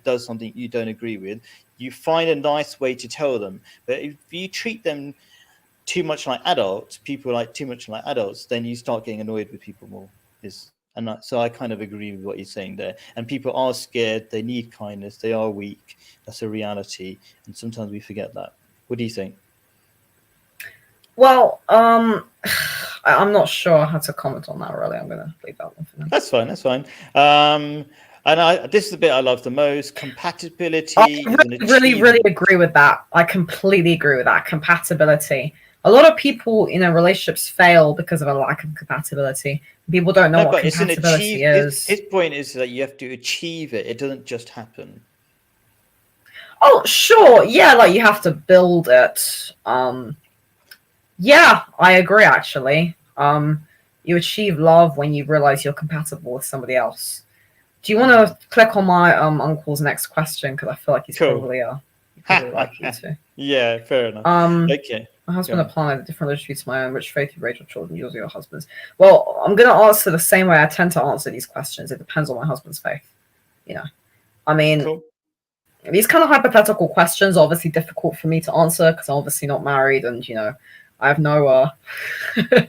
does something you don't agree with, you find a nice way to tell them. But if you treat them too much like adults, then you start getting annoyed with people more. So I kind of agree with what you're saying there. And people are scared. They need kindness. They are weak. That's a reality. And sometimes we forget that. What do you think? Well, I'm not sure how to comment on that, really. I'm going to leave that one for now. That's fine. And this is the bit I love the most. Compatibility. I really agree with that. I completely agree with that. Compatibility. A lot of people in relationships fail because of a lack of compatibility. People don't know what compatibility is. His point is that you have to achieve it. It doesn't just happen. Oh, sure. Yeah, like you have to build it. Yeah, I agree, actually. You achieve love when you realize you're compatible with somebody else. Do you want to click on my uncle's next question? Because I feel like he's probably like you to. Yeah, fair enough. Okay. My husband applied a different attribute to my own, which faith you raise your children, yours or your husband's. Well, I'm going to answer the same way I tend to answer these questions. It depends on my husband's faith. I mean, cool. These kind of hypothetical questions are obviously difficult for me to answer because I'm obviously not married and, I have no yeah,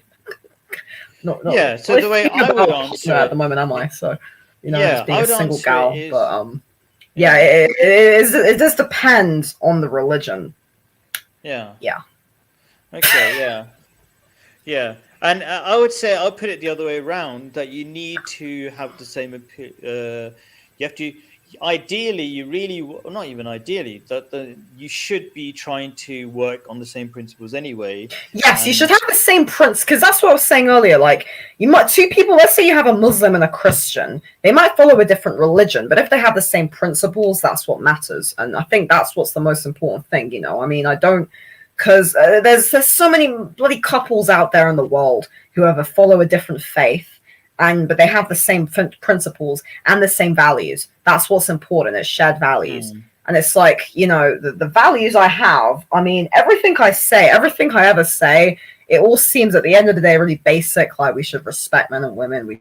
so the way I would answer at the moment, am I? So, just being a single gal. But it does depend on the religion. Yeah. Yeah. Okay, yeah. And I would say I'll put it the other way around, that you need to have the same you have to ideally, not even ideally, that you should be trying to work on the same principles anyway. Yes, you should have the same principles, because that's what I was saying earlier. Like, two people, let's say you have a Muslim and a Christian, they might follow a different religion, but if they have the same principles, that's what matters. And I think that's what's the most important thing. I mean, because there's so many bloody couples out there in the world who follow a different faith, but they have the same principles and the same values. That's what's important. It's shared values. And it's like, the values I have, I mean, everything I ever say, it all seems at the end of the day really basic. Like, we should respect men and women. We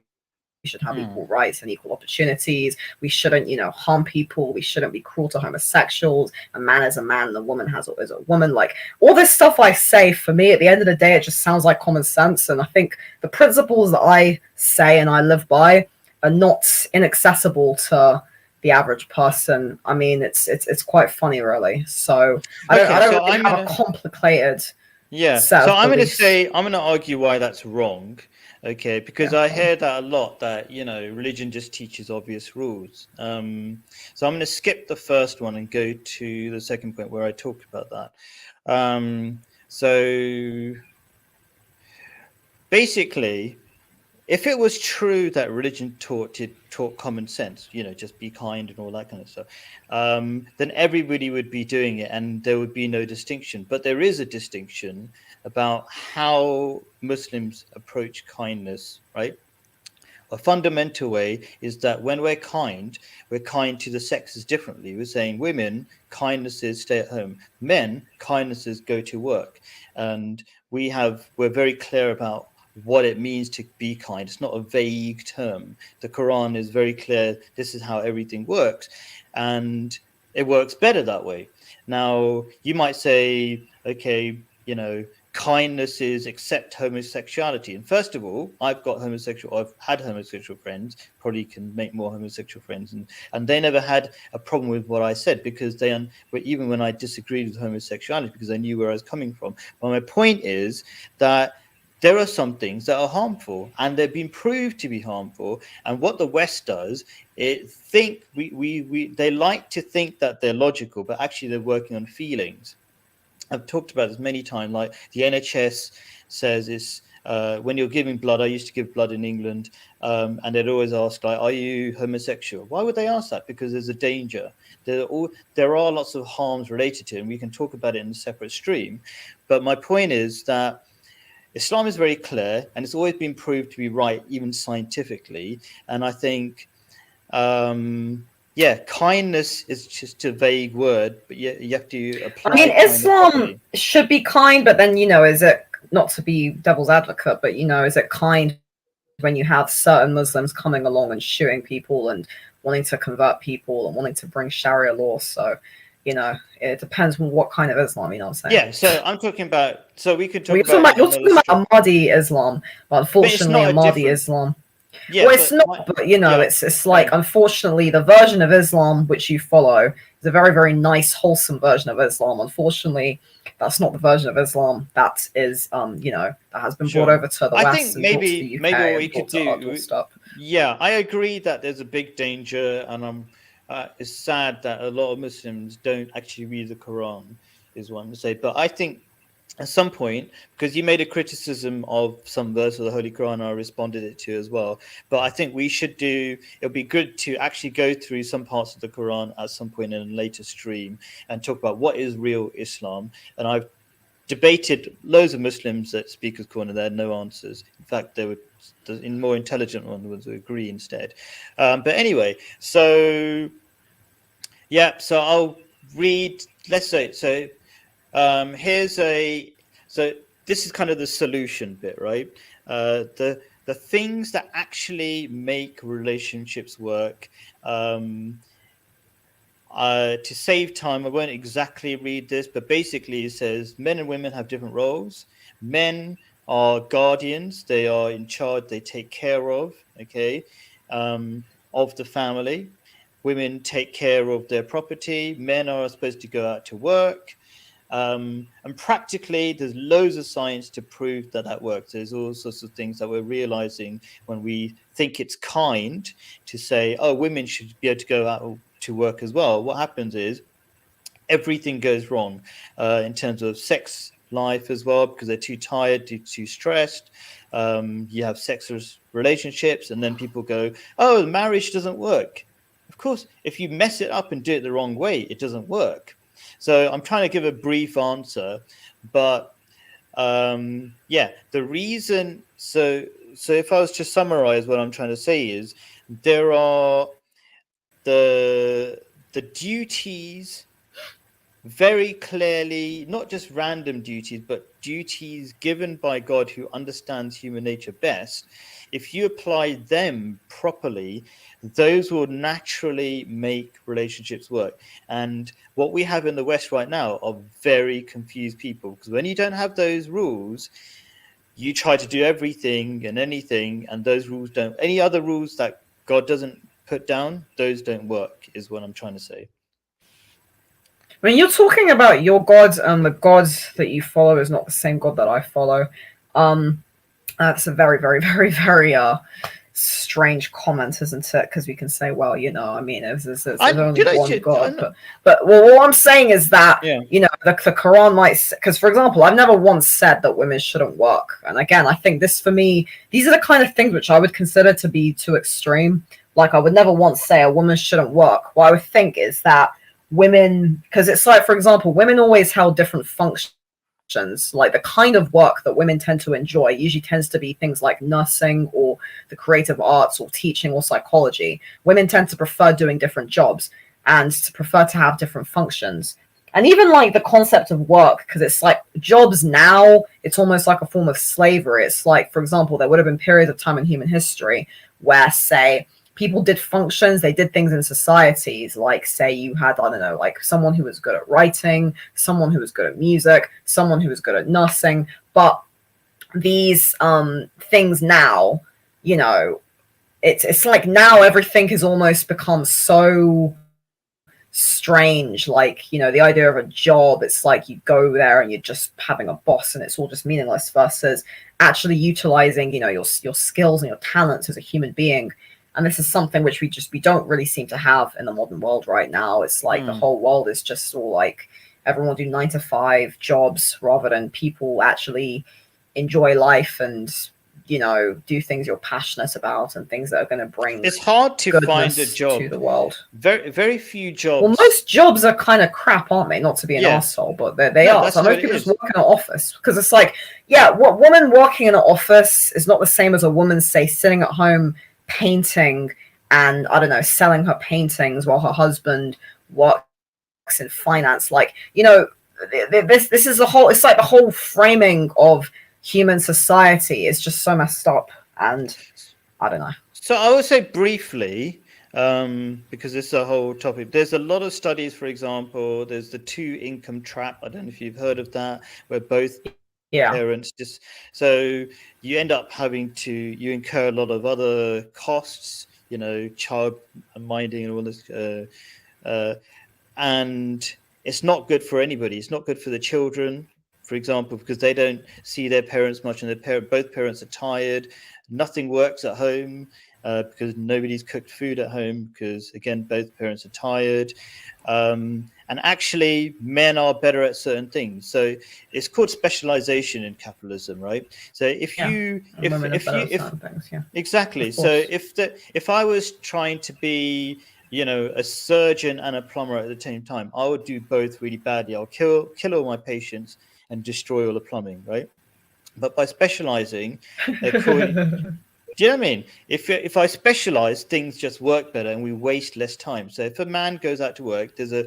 should have equal rights and equal opportunities. We shouldn't, harm people. We shouldn't be cruel to homosexuals. A man is a man and a woman is a woman. Like, all this stuff I say, for me, at the end of the day, it just sounds like common sense. And I think the principles that I say and I live by are not inaccessible to the average person. I mean, it's quite funny, really. So I don't really have a complicated. Yeah. So I'm going to argue why that's wrong. Okay, because I hear that a lot, that, religion just teaches obvious rules. So I'm going to skip the first one and go to the second point where I talk about that. So basically, if it was true that religion taught common sense, just be kind and all that kind of stuff, then everybody would be doing it, and there would be no distinction. But there is a distinction about how Muslims approach kindness, right? A fundamental way is that when we're kind to the sexes differently. We're saying women, kindness is stay at home. Men, kindness is go to work. And we're very clear about what it means to be kind. It's not a vague term. The Quran is very clear. This is how everything works. And it works better that way. Now, you might say, okay, kindness is accept homosexuality. And first of all, I've had homosexual friends, probably can make more homosexual friends. And they never had a problem with what I said, because even when I disagreed with homosexuality, because I knew where I was coming from. But my point is that there are some things that are harmful, and they've been proved to be harmful. And what the West does, they like to think that they're logical, but actually they're working on feelings. I've talked about this many times. Like the NHS says, it's when you're giving blood. I used to give blood in England, and they'd always ask, like, "Are you homosexual?" Why would they ask that? Because there's a danger. There are lots of harms related to it, and we can talk about it in a separate stream. But my point is that Islam is very clear, and it's always been proved to be right, even scientifically. And I think, kindness is just a vague word, but you have to apply. I mean, Islam should be kind, but then, is it, not to be devil's advocate, but, is it kind when you have certain Muslims coming along and shooting people and wanting to convert people and wanting to bring Sharia law? So, it depends on what kind of Islam, I'm saying. Yeah, so I'm talking about, so we could talk you're talking about Ahmadi Islam, but unfortunately Ahmadi Islam. Yeah, well, it's not, but it's like, unfortunately, the version of Islam which you follow is a very, very nice, wholesome version of Islam. Unfortunately, that's not the version of Islam that is, that has been brought over to the West. I think maybe what we could do. Yeah, I agree that there's a big danger, and it's sad that a lot of Muslims don't actually read the Quran, is one to say. But I think at some point, because you made a criticism of some verse of the Holy Quran, I responded it to as well. But I think it'll be good to actually go through some parts of the Quran at some point in a later stream and talk about what is real Islam. And I've debated loads of Muslims at Speaker's Corner. They had no answers. In fact, they were in more intelligent ones would agree instead. But anyway, so I'll read, let's say, so so this is kind of the solution bit, right? The things that actually make relationships work. To save time, I won't exactly read this, but basically it says men and women have different roles. Men are guardians. They are in charge. They take care of the family. Women take care of their property. Men are supposed to go out to work. And practically, there's loads of science to prove that works. There's all sorts of things that we're realizing when we think it's kind to say, oh, women should be able to go out to work as well. What happens is everything goes wrong in terms of sex life as well, because they're too tired, too stressed. You have sexless relationships, and then people go, oh, marriage doesn't work. Of course, if you mess it up and do it the wrong way, it doesn't work. So I'm trying to give a brief answer, but the reason. So if I was to summarize what I'm trying to say is there are the duties very clearly, not just random duties, but duties given by God who understands human nature best. If you apply them properly, those will naturally make relationships work. And what we have in the West right now are very confused people, because when you don't have those rules, you try to do everything and anything, and those rules don't. Any other rules that God doesn't put down, those don't work, is what I'm trying to say. When you're talking about your God and the God that you follow is not the same God that I follow, that's a very, very, very, very strange comment, isn't it? Because we can say, well, you know, I mean, there's I only did I, one ju- God, I but well, what I'm saying is that, yeah. you know, the Quran might, because for example, I've never once said that women shouldn't work, and again, I think this for me, these are the kind of things which I would consider to be too extreme. Like I would never once say a woman shouldn't work. What I would think is that women, because it's like, for example, women always held different functions. Like the kind of work that women tend to enjoy usually tends to be things like nursing or the creative arts or teaching or psychology. Women tend to prefer doing different jobs and to prefer to have different functions. And even like the concept of work, because it's like jobs now, it's almost like a form of slavery. It's like, for example, there would have been periods of time in human history where, say, people did functions, they did things in societies, like say you had, I don't know, like someone who was good at writing, someone who was good at music, someone who was good at nursing. But these things now, you know, it's like now everything has almost become so strange. Like, you know, the idea of a job, it's like you go there and you're just having a boss and it's all just meaningless, versus actually utilizing, you know, your skills and your talents as a human being. And this is something which we don't really seem to have in the modern world right now. It's like the whole world is just all like everyone will do 9 to 5 jobs rather than people actually enjoy life and, you know, do things you're passionate about and things that are going to bring It's hard to find a job to the world. Very few jobs. Well, most jobs are kind of crap, aren't they? Not to be an asshole, but they are. So most people just work in an office, because it's like, yeah, what woman working in an office is not the same as a woman, say, sitting at home painting and, I don't know, selling her paintings while her husband works in finance. Like, you know, this is the whole, it's like the whole framing of human society is just so messed up, and I don't know. So I would say briefly, because this is a whole topic. There's a lot of studies, for example, there's the 2-income trap. I don't know if you've heard of that, where both parents just, so you end up you incur a lot of other costs, you know, child minding and all this, and it's not good for anybody. It's not good for the children, for example, because they don't see their parents much, and both parents are tired. Nothing works at home because nobody's cooked food at home, because again, both parents are tired. And actually, men are better at certain things. So it's called specialization in capitalism, right? So exactly. So if I was trying to be, you know, a surgeon and a plumber at the same time, I would do both really badly. I'll kill all my patients and destroy all the plumbing, right? But by specializing, do you know what I mean? If I specialize, things just work better and we waste less time. So if a man goes out to work, there's a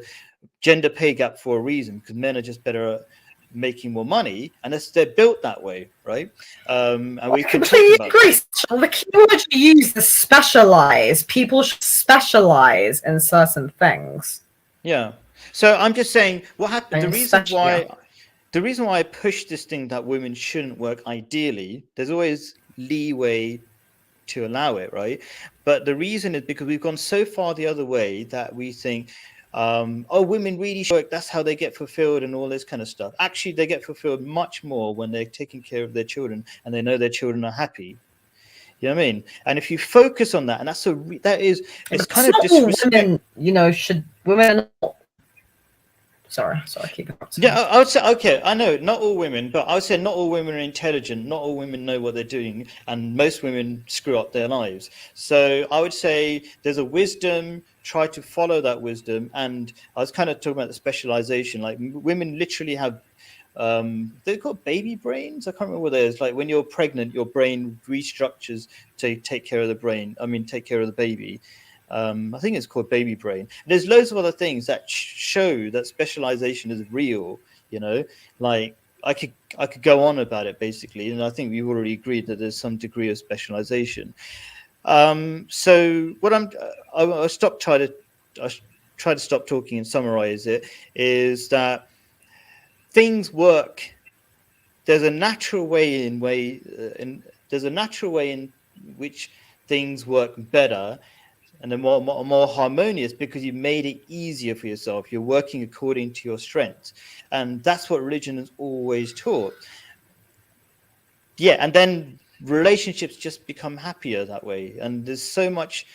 gender pay gap for a reason, because men are just better at making more money, and they're built that way, right? And we completely agree. The keyword you use is specialize. People should specialize in certain things. Yeah. So I'm just saying what happened. The reason why I push this thing that women shouldn't work, ideally, there's always leeway to allow it, right? But the reason is because we've gone so far the other way that we think, women really should work, that's how they get fulfilled and all this kind of stuff. Actually, they get fulfilled much more when they're taking care of their children and they know their children are happy. You know what I mean? And if you focus on that, and it's kind of disrespect. Women, you know, women. Sorry, keep it. Yeah, I would say, okay, I know not all women, but I would say not all women are intelligent. Not all women know what they're doing, and most women screw up their lives. So I would say there's a wisdom, try to follow that wisdom. And I was kind of talking about the specialization. Like women literally have, they've got baby brains. I can't remember what it is. Like when you're pregnant, your brain restructures to take care of the baby. I think it's called baby brain. There's loads of other things that show that specialization is real, you know, like I could go on about it basically. And I think we've already agreed that there's some degree of specialization. So what I try to stop talking and summarize it, is that things work. There's a natural way in which things work better and are more harmonious, because you've made it easier for yourself. You're working according to your strengths. And that's what religion has always taught. Yeah, and then relationships just become happier that way. And there's so much.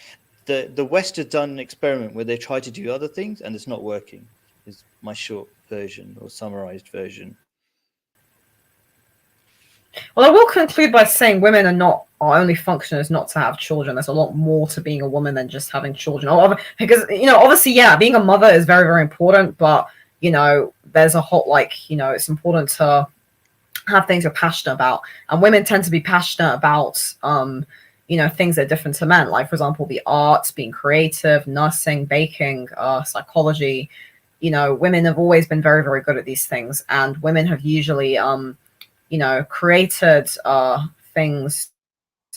The West has done an experiment where they try to do other things and it's not working. Is my short version or summarized version. Well, I will conclude by saying women are not, our only function is not to have children. There's a lot more to being a woman than just having children. Because, obviously, yeah, being a mother is very, very important, but, there's a whole, it's important to have things you're passionate about. And women tend to be passionate about, things that are different to men. Like, for example, the arts, being creative, nursing, baking, psychology. Women have always been very, very good at these things. And women have usually, created things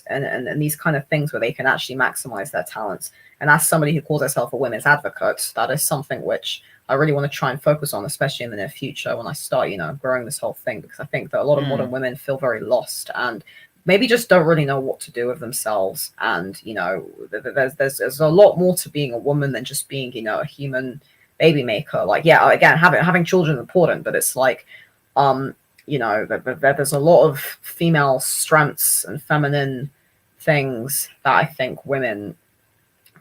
and these kind of things where they can actually maximize their talents. And as somebody who calls herself a women's advocate, that is something which I really want to try and focus on, especially in the near future when I start, growing this whole thing, because I think that a lot of modern women feel very lost and maybe just don't really know what to do with themselves. And, there's a lot more to being a woman than just being, a human baby maker. Like, yeah, again, having children is important, but it's like, there's a lot of female strengths and feminine things that I think women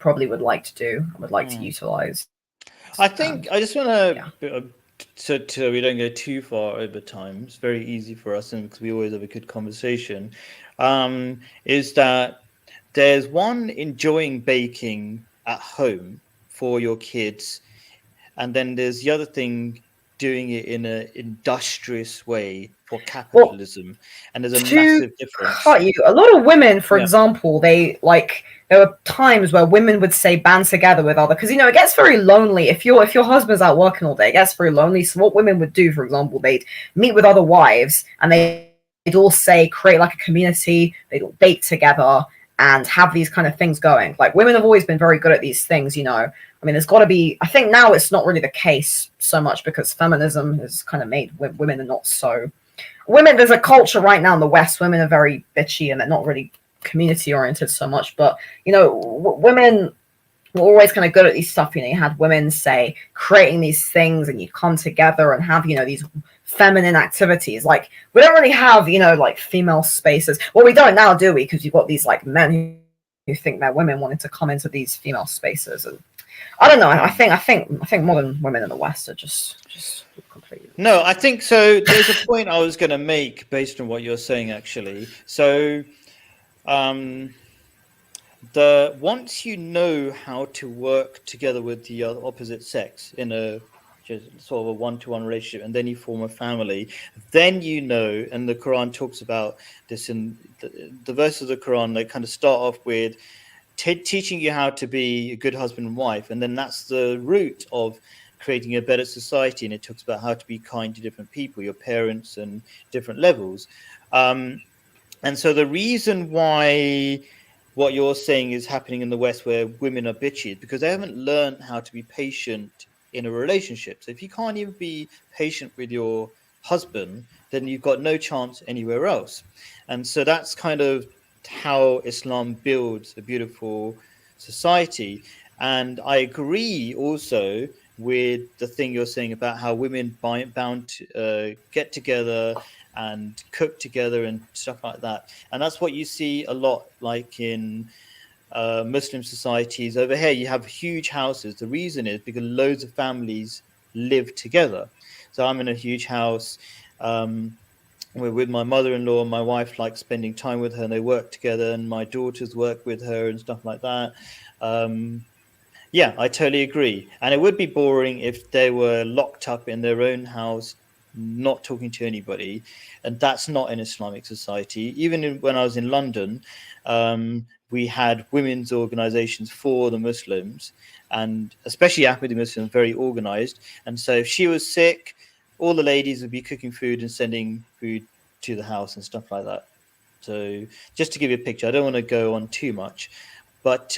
probably would like to do, would like to utilize. I think I just want to, so we don't go too far over time. It's very easy for us, and because we always have a good conversation, is that there's one, enjoying baking at home for your kids, and then there's the other thing, doing it in an industrious way for capitalism. And there's a massive difference. A lot of women, for example, there were times where women would say band together with other, because it gets very lonely if your husband's out working all day. It gets very lonely. So what women would do, for example, they'd meet with other wives and they'd all create like a community. They'd all bake together and have these kind of things going. Like, women have always been very good at these things. I mean, there's got to be, I think now it's not really the case so much because feminism has kind of made women are not so. There's a culture right now in the West, women are very bitchy and they're not really community oriented so much. But, women were always kind of good at these stuff. You had women, say, creating these things and you'd come together and have, these feminine activities. Like, we don't really have, like female spaces. Well, we don't now, do we? Because you've got these like men who think they're women wanting to come into these female spaces. And I don't know. I think modern women in the West are just completely. No, I think so. There's a point I was going to make based on what you're saying, actually. So, once you know how to work together with the opposite sex in a sort of a one-to-one relationship, and then you form a family, then and the Quran talks about this in the verses of the Quran. They kind of start off with teaching you how to be a good husband and wife, and then that's the root of creating a better society. And it talks about how to be kind to different people, your parents, and different levels. And so the reason why what you're saying is happening in the West, where women are bitchy, is because they haven't learned how to be patient in a relationship. So if you can't even be patient with your husband, then you've got no chance anywhere else. And so that's kind of how Islam builds a beautiful society. And I agree also with the thing you're saying about how women bound to get together and cook together and stuff like that. And that's what you see a lot, like in Muslim societies. Over here, you have huge houses. The reason is because loads of families live together. So I'm in a huge house. We're with my mother-in-law. My wife likes spending time with her, and they work together. And my daughters work with her and stuff like that. Yeah, I totally agree. And it would be boring if they were locked up in their own house, not talking to anybody. And that's not an Islamic society. Even when I was in London, we had women's organizations for the Muslims, and especially Ahmadi Muslims, very organized. And so if she was sick, all the ladies would be cooking food and sending food to the house and stuff like that. So just to give you a picture, I don't want to go on too much, but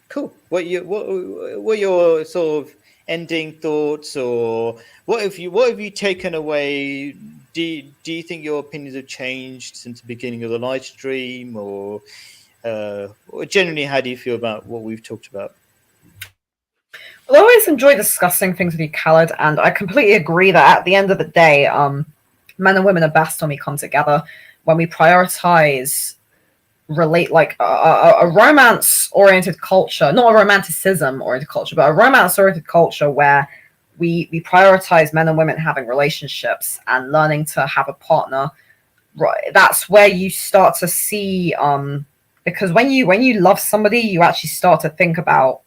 cool. What your sort of ending thoughts, or what have you taken away? Do you think your opinions have changed since the beginning of the live stream, or generally, how do you feel about what we've talked about? I always enjoy discussing things with you, Khaled, and I completely agree that at the end of the day, men and women are best when we come together, when we prioritize relate like a romance oriented culture, not a romanticism oriented culture, but a romance oriented culture where we prioritize men and women having relationships and learning to have a partner. Right, that's where you start to see because when you love somebody, you actually start to think about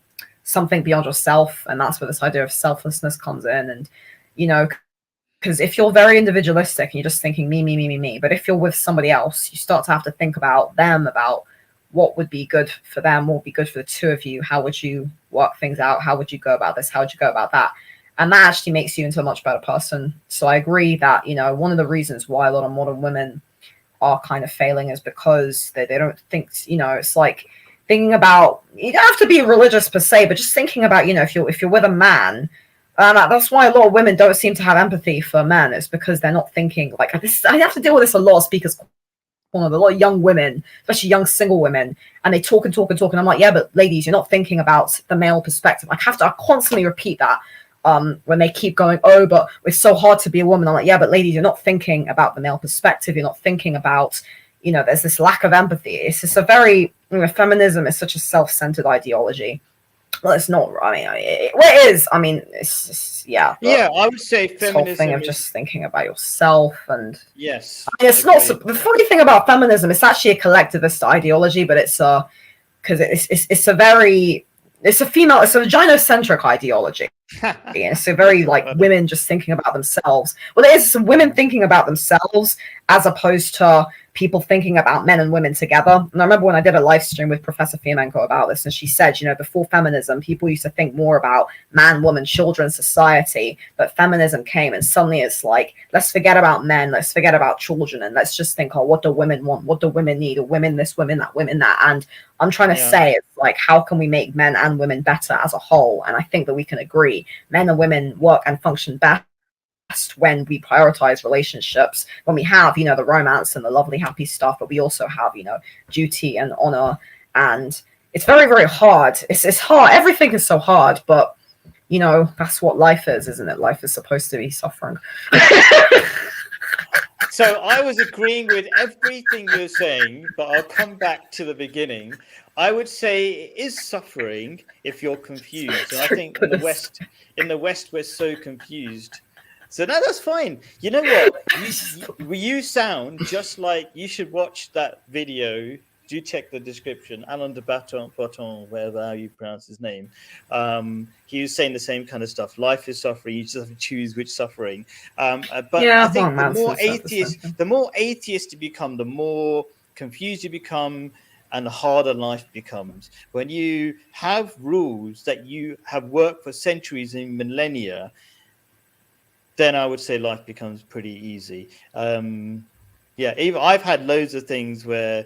something beyond yourself, and that's where this idea of selflessness comes in. And you know, because if you're very individualistic and you're just thinking me, but if you're with somebody else, you start to have to think about them, about what would be good for them, what would be good for the two of you, how would you work things out, how would you go about this, how would you go about that, and that actually makes you into a much better person. So I agree that, you know, one of the reasons why a lot of modern women are kind of failing is because they don't think, you know, it's like thinking about, you don't have to be religious per se, but just thinking about, you know, if you're with a man, that's why a lot of women don't seem to have empathy for men. It's because they're not thinking like this. I have to deal with this a lot of speakers, a lot of young women, especially young single women, and they talk and talk and talk, and I'm like, yeah, but ladies, you're not thinking about the male perspective. I constantly repeat that when they keep going, oh, but it's so hard to be a woman. I'm like, yeah, but ladies, you're not thinking about the male perspective. You're not thinking about, you know, there's this lack of empathy. It's just a very, you know, feminism is such a self-centered ideology. Well, it's not. I mean, it is. I mean, it's just, yeah. Yeah, I would say this feminism whole thing of just thinking about yourself, and yes, I mean, it's not. The funny thing about feminism, it's actually a collectivist ideology, but it's because it's a very, it's a gynocentric ideology. It's a very like women just thinking about themselves. Well, it is women thinking about themselves as opposed to people thinking about men and women together. And I remember when I did a live stream with Professor Fiamenko about this, and she said, you know, before feminism, people used to think more about man, woman, children, society, but feminism came and suddenly it's like, let's forget about men, let's forget about children, and let's just think, oh, what do women want? What do women need? Are women this, women that, women that? And I'm trying to say, it's like, how can we make men and women better as a whole? And I think that we can agree men and women work and function best when we prioritize relationships, when we have, you know, the romance and the lovely happy stuff, but we also have, you know, duty and honor. And it's very, very hard. It's hard. Everything is so hard, but you know, that's what life is, isn't it? Life is supposed to be suffering. So I was agreeing with everything you're saying, but I'll come back to the beginning. I would say it is suffering if you're confused. And I think in the West, we're so confused. So no, that's fine. You know what? You sound just like, you should watch that video. Do check the description. Alain de Botton, whatever you pronounce his name. He was saying the same kind of stuff. Life is suffering. You just have to choose which suffering. But yeah, I think the more atheist you become, the more confused you become, and the harder life becomes. When you have rules that you have worked for centuries and millennia, then I would say life becomes pretty easy. Even I've had loads of things where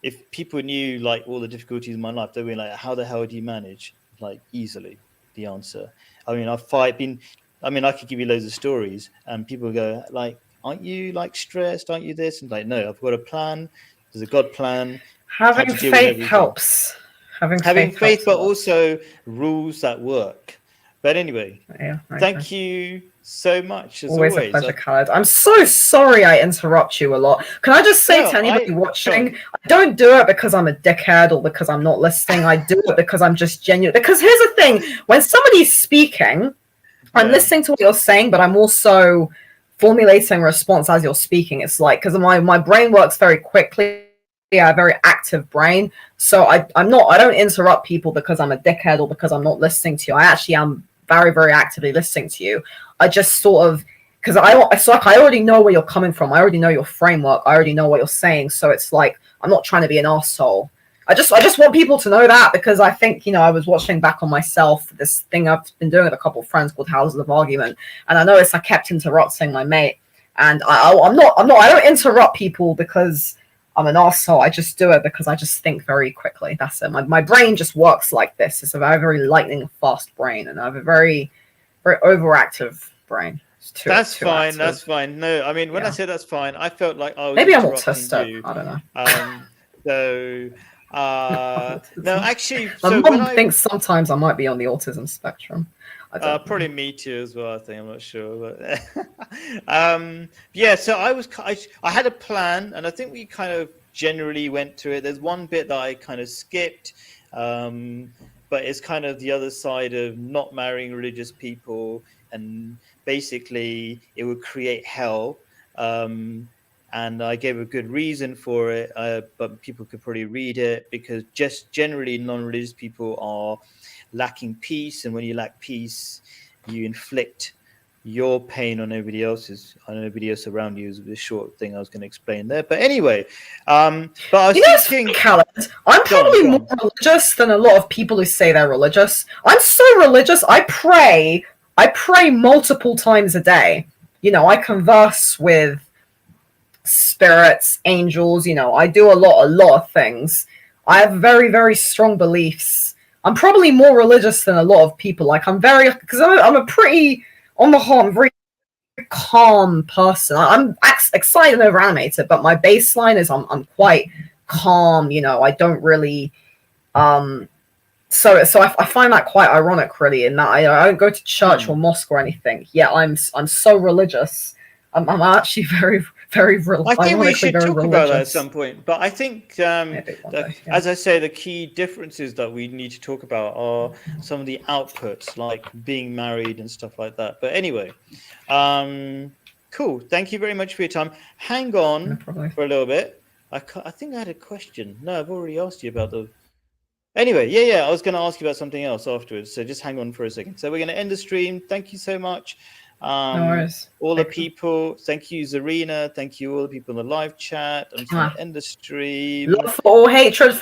if people knew like all the difficulties in my life, they'd be like, how the hell do you manage? Like easily, the answer. I mean, I could give you loads of stories and people go like, aren't you like stressed? Aren't you this? And like, no, I've got a plan. There's a God plan. Having faith helps. Having faith, but also rules that work. But anyway, thank you so much. As always a pleasure, Khaled. I'm so sorry I interrupt you a lot. Can I just say to anybody watching, I don't do it because I'm a dickhead or because I'm not listening. I do it because I'm just genuine. Because here's the thing, when somebody's speaking, I'm listening to what you're saying, but I'm also formulating a response as you're speaking. It's like, because my brain works very quickly. Yeah, a very active brain. So I don't interrupt people because I'm a dickhead or because I'm not listening to you. I actually am very, very actively listening to you. I just sort of, because it's like I already know where you're coming from. I already know your framework. I already know what you're saying. So it's like, I'm not trying to be an arsehole. I just want people to know that, because I think, you know, I was watching back on myself, this thing I've been doing with a couple of friends called Houses of Argument. And I noticed I kept interrupting my mate. And I don't interrupt people because I'm an arsehole. I just do it because I just think very quickly. That's it. My brain just works like this. It's a very, very lightning fast brain, and I have a very, very overactive brain. That's fine. That's fine. No, I mean, when I said that's fine, I felt like I was maybe I'm autistic. I don't know. No, actually, my mom thinks sometimes I might be on the autism spectrum. I don't know. Probably me too as well. I think I'm not sure, but yeah. So I had a plan, and I think we kind of generally went through it. There's one bit that I kind of skipped, but it's kind of the other side of not marrying religious people, and basically it would create hell. And I gave a good reason for it, but people could probably read it, because just generally non-religious people are lacking peace, and when you lack peace, you inflict your pain on everybody else's, on everybody else around you. Is a short thing I was going to explain there, but anyway, but I was thinking, Callum, I'm probably more religious than a lot of people who say they're religious. I'm so religious. I pray multiple times a day. I converse with spirits, angels. I do a lot of things. I have very, very strong beliefs. I'm probably more religious than a lot of people. Like, because I'm a pretty, on the whole, I'm very calm person. I'm excited and over animated, but my baseline is I'm quite calm. I don't really, so I find that quite ironic, really, in that I don't go to church or mosque or anything. Yeah, I'm so religious. I'm actually very, very religious. I think we should talk about that at some point. But I think, as I say, the key differences that we need to talk about are some of the outputs, like being married and stuff like that. But anyway, cool. Thank you very much for your time. Hang on for a little bit. I think I had a question. No, I've already asked you about the... Anyway, yeah, I was going to ask you about something else afterwards. So just hang on for a second. So we're going to end the stream. Thank you so much. No worries. All the people, thank you, Zarina. Thank you, all the people in the live chat. I'm trying to end the stream. Love for all, hatred for